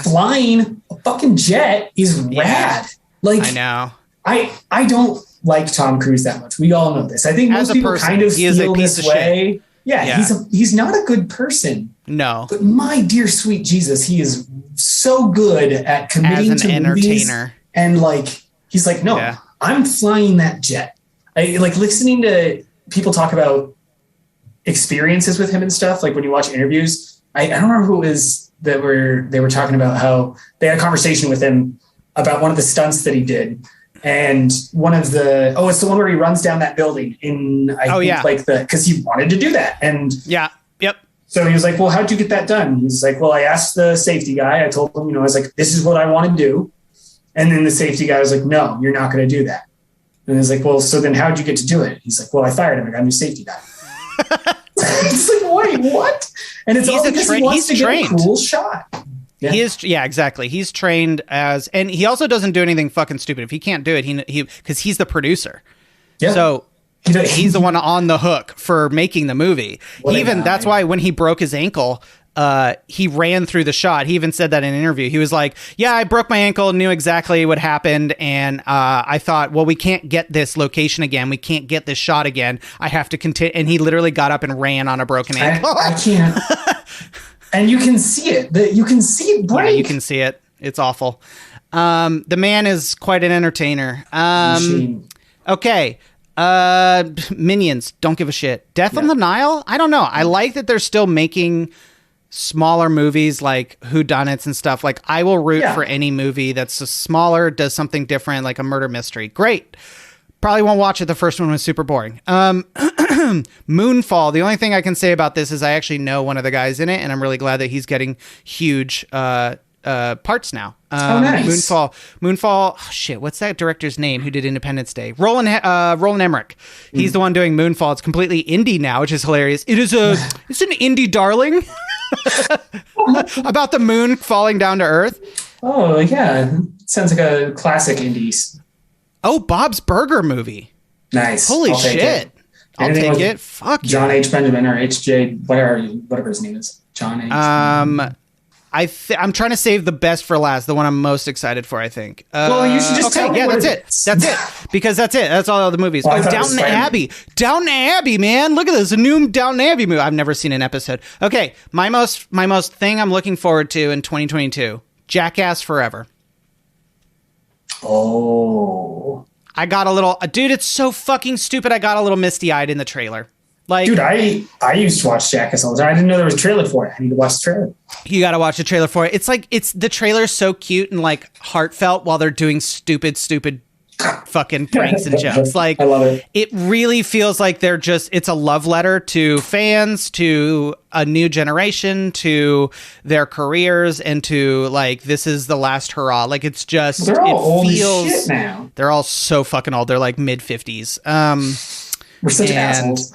flying a fucking jet is rad. Like, I know. I don't like Tom Cruise that much. We all know this. I think most people kind of feel this way. Yeah, he's not a good person. No. But my dear sweet Jesus, he is so good at committing to movies. And like, he's like, no, I'm flying that jet. I like listening to people talk about experiences with him and stuff. Like when you watch interviews, I don't remember who it was they were talking about how they had a conversation with him about one of the stunts that he did. And one of it's the one where he runs down that building because he wanted to do that. And so he was like, well, how'd you get that done? He's like, well, I asked the safety guy. I told him, I was like, this is what I want to do. And then the safety guy was like, no, you're not going to do that. And he's like, well, so then how'd you get to do it? He's like, well, I fired him. I got a new safety guy. It's like, wait, what? And it's all because he wants to get a cool shot. Yeah. He is, exactly. He's trained and he also doesn't do anything fucking stupid. If he can't do it, because he's the producer. Yeah. So he's the one on the hook for making the movie. That's why when he broke his ankle, he ran through the shot. He even said that in an interview. He was like, yeah, I broke my ankle, knew exactly what happened. And I thought, well, we can't get this location again. We can't get this shot again. I have to continue. And he literally got up and ran on a broken ankle. I can't. And you can see it. You can see it break. Yeah, you can see it. It's awful. The man is quite an entertainer. Okay. Minions. Don't give a shit. Death on the Nile? I don't know. I like that they're still making smaller movies like whodunits and stuff, like I will root for any movie that's a smaller, does something different, like a murder mystery. Great. Probably won't watch it. The first one was super boring. Moonfall. The only thing I can say about this is I actually know one of the guys in it, and I'm really glad that he's getting huge parts now. Nice. Moonfall. Oh, shit, what's that director's name who did Independence Day? Roland Emmerich. He's the one doing Moonfall. It's completely indie now, which is hilarious. It's an indie darling about the moon falling down to Earth. Oh yeah, sounds like a classic indies. Oh, Bob's Burger movie. Nice. Holy shit. I'll take it. Fuck John H. Benjamin or H.J. whatever his name is. John H. I'm trying to save the best for last, the one I'm most excited for, I think. Well, you should just tell me what that's it. Because that's it. That's all the movies. Well, Downton Abbey. Downton Abbey, man. Look at this. A new Downton Abbey movie. I've never seen an episode. Okay, my most thing I'm looking forward to in 2022, Jackass Forever. Oh. I got a little... Dude, it's so fucking stupid. I got a little misty-eyed in the trailer. Like, dude, I used to watch Jackass all the time. I didn't know there was a trailer for it. I need to watch the trailer. You got to watch the trailer for it. It's like, the trailer's so cute and like heartfelt while they're doing stupid fucking pranks and jokes. Like, I love it. It really feels like it's a love letter to fans, to a new generation, to their careers, and to like, this is the last hurrah. Like, it's just, they're all old as feels, shit now. They're all so fucking old. They're like mid-50s. We're such assholes.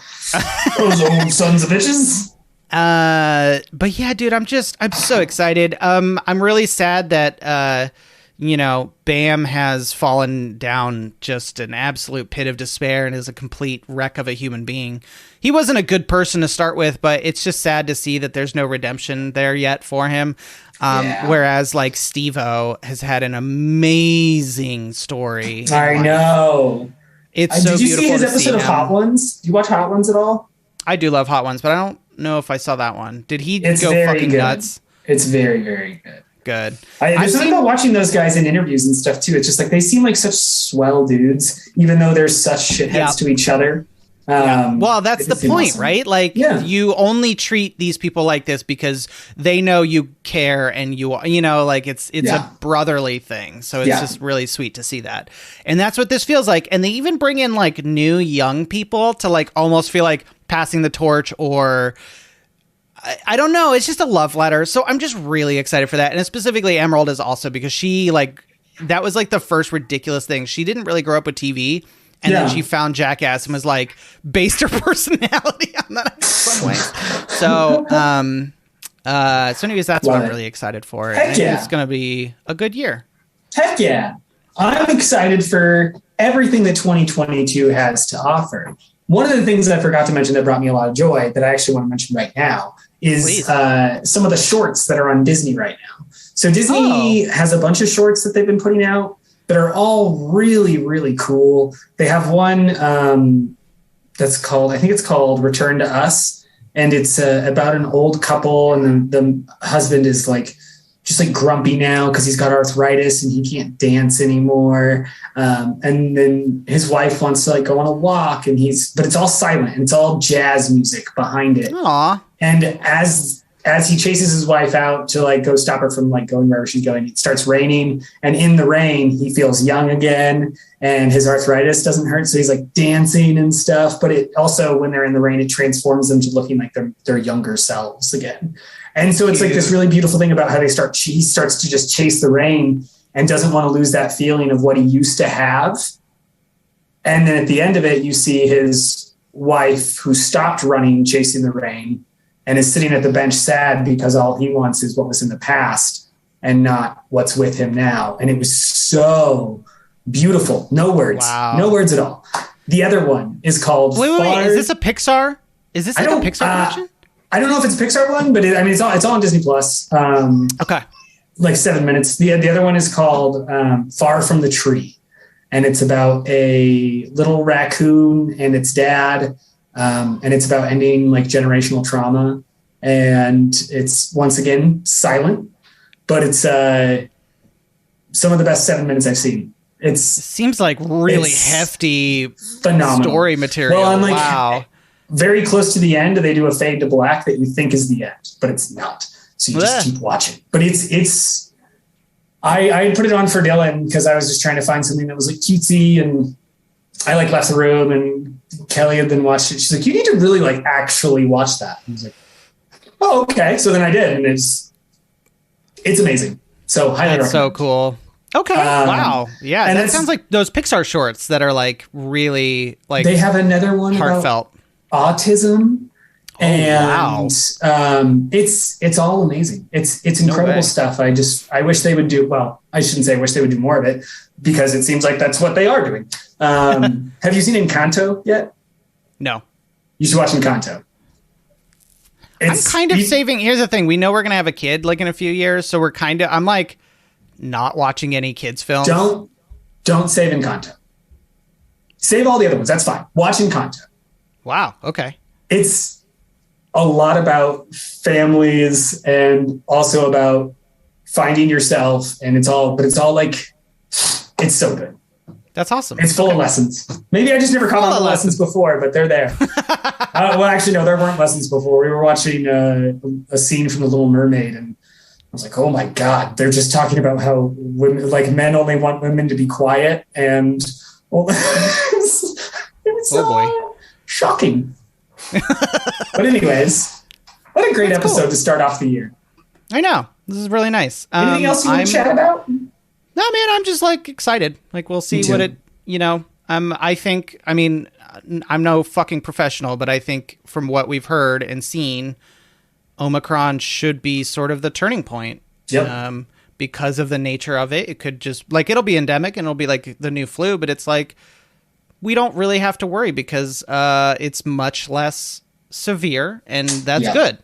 Those old sons of bitches. But yeah, dude, I'm so excited. I'm really sad that, Bam has fallen down just an absolute pit of despair and is a complete wreck of a human being. He wasn't a good person to start with, but it's just sad to see that there's no redemption there yet for him. Whereas like Steve-O has had an amazing story. I know. It's so beautiful. Did you see his episode of Hot Ones? Do you watch Hot Ones at all? I do love Hot Ones, but I don't know if I saw that one. Did he go fucking good. Nuts? It's very, very good. Good. There's something about watching those guys in interviews and stuff too. It's just like they seem like such swell dudes, even though they're such shitheads to each other. Well, that's the point, awesome. Right? Like, you only treat these people like this because they know you care and like it's a brotherly thing. So it's just really sweet to see that. And that's what this feels like. And they even bring in like new young people to like almost feel like passing the torch, or I don't know. It's just a love letter. So I'm just really excited for that. And specifically Emerald is also because she like, that was like the first ridiculous thing. She didn't really grow up with TV. And then she found Jackass and was like, based her personality on that in some ways. So, anyways, that's what I'm really excited for. Heck yeah. It's going to be a good year. Heck yeah. I'm excited for everything that 2022 has to offer. One of the things that I forgot to mention that brought me a lot of joy that I actually want to mention right now is some of the shorts that are on Disney right now. So Disney has a bunch of shorts that they've been putting out that are all really, really cool. They have one that's called, I think it's called Return to Us. And it's about an old couple, and the husband is like, just like grumpy now because he's got arthritis and he can't dance anymore. And then his wife wants to like go on a walk, but it's all silent and it's all jazz music behind it. Aww. And as he chases his wife out to like go stop her from like going wherever she's going, it starts raining, and in the rain he feels young again and his arthritis doesn't hurt. So he's like dancing and stuff, but it also, when they're in the rain, it transforms them to looking like their younger selves again. And so it's like this really beautiful thing about how he starts to just chase the rain and doesn't want to lose that feeling of what he used to have. And then at the end of it, you see his wife who stopped running, chasing the rain, and is sitting at the bench sad because all he wants is what was in the past and not what's with him now. And it was so beautiful. No words. Wow. No words at all. The other one is called... Wait. Is this a Pixar? Is this like a Pixar production? I don't know if it's a Pixar one, but it's all on Disney Plus. Okay. Like 7 minutes. The other one is called Far from the Tree. And it's about a little raccoon and its dad. And it's about ending like generational trauma. And it's once again silent, but it's some of the best 7 minutes I've seen. It seems like really hefty phenomenal story material. Well, I'm like, wow. very close to the end, they do a fade to black that you think is the end, but it's not. So you just keep watching. But I put it on for Dylan because I was just trying to find something that was like cutesy, and I like left the room, and Kelly had then watched it. She's like, you need to really like actually watch that. I was like, oh, okay. So then I did, and it's amazing. So highly recommend. So cool. Okay. Wow. Yeah. And that sounds like those Pixar shorts that are like really like they have another one heartfelt about autism. And it's all amazing. It's incredible stuff. I wish they would do, well, I shouldn't say I wish they would do more of it, because it seems like that's what they are doing. Have you seen Encanto yet? No. You should watch Encanto. I'm kind of saving. Here's the thing. We know we're going to have a kid like in a few years. So I'm like not watching any kids films. Don't save Encanto. Save all the other ones. That's fine. Watch Encanto. Wow. Okay. It's a lot about families and also about finding yourself. And it's all like, it's so good. That's awesome. It's full of lessons. Maybe I just never caught on the lessons before, but they're there. Well, actually, no, there weren't lessons before. We were watching a scene from The Little Mermaid, and I was like, oh my God, they're just talking about how women, like men only want women to be quiet. And well, it's boy. Shocking. But anyways, what a great episode to start off the year. I know. This is really nice. Anything else you want to chat about? No, man, I'm just like excited. Like we'll see what it, I mean, I'm no fucking professional, but I think from what we've heard and seen, Omicron should be sort of the turning point. Yep. Because of the nature of it. It could just like, it'll be endemic and it'll be like the new flu, but it's like, we don't really have to worry because it's much less severe, and that's good.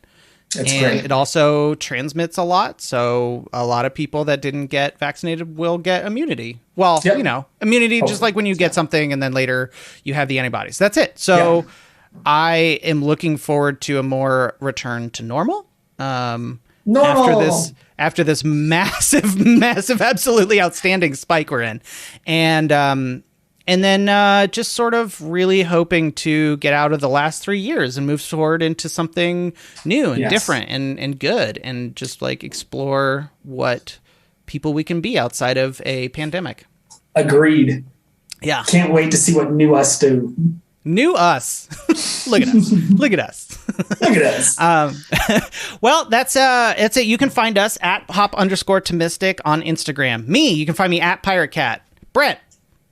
That's great. It also transmits a lot, so a lot of people that didn't get vaccinated will get immunity. Well, immunity just like when you get something and then later you have the antibodies. That's it. So I am looking forward to a more return to normal. After this massive, absolutely outstanding spike we're in. And then just sort of really hoping to get out of the last 3 years and move forward into something new and different and good, and just like explore what people we can be outside of a pandemic. Agreed. Yeah. Can't wait to see what new us do. New us. Look at us. Look at us. Look at us. Well, that's it. You can find us at pop_timistic on Instagram. You can find me at Pirate Cat. Brett.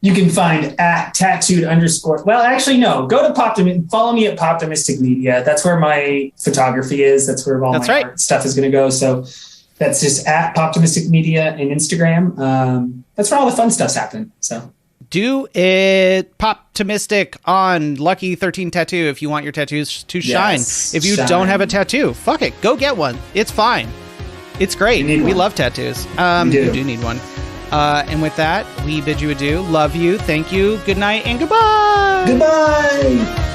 You can find at tattooed_. Well, actually, no. Go to follow me at Pop-timistic Media. That's where my photography is. That's where all my art stuff is going to go. So that's just at Pop-timistic Media and Instagram. That's where all the fun stuff's happening. So do it. Pop-timistic on Lucky 13 Tattoo if you want your tattoos to shine. If you don't have a tattoo, fuck it. Go get one. It's fine. It's great. We love tattoos. You do need one. And with that, we bid you adieu. Love you. Thank you. Good night and goodbye. Goodbye.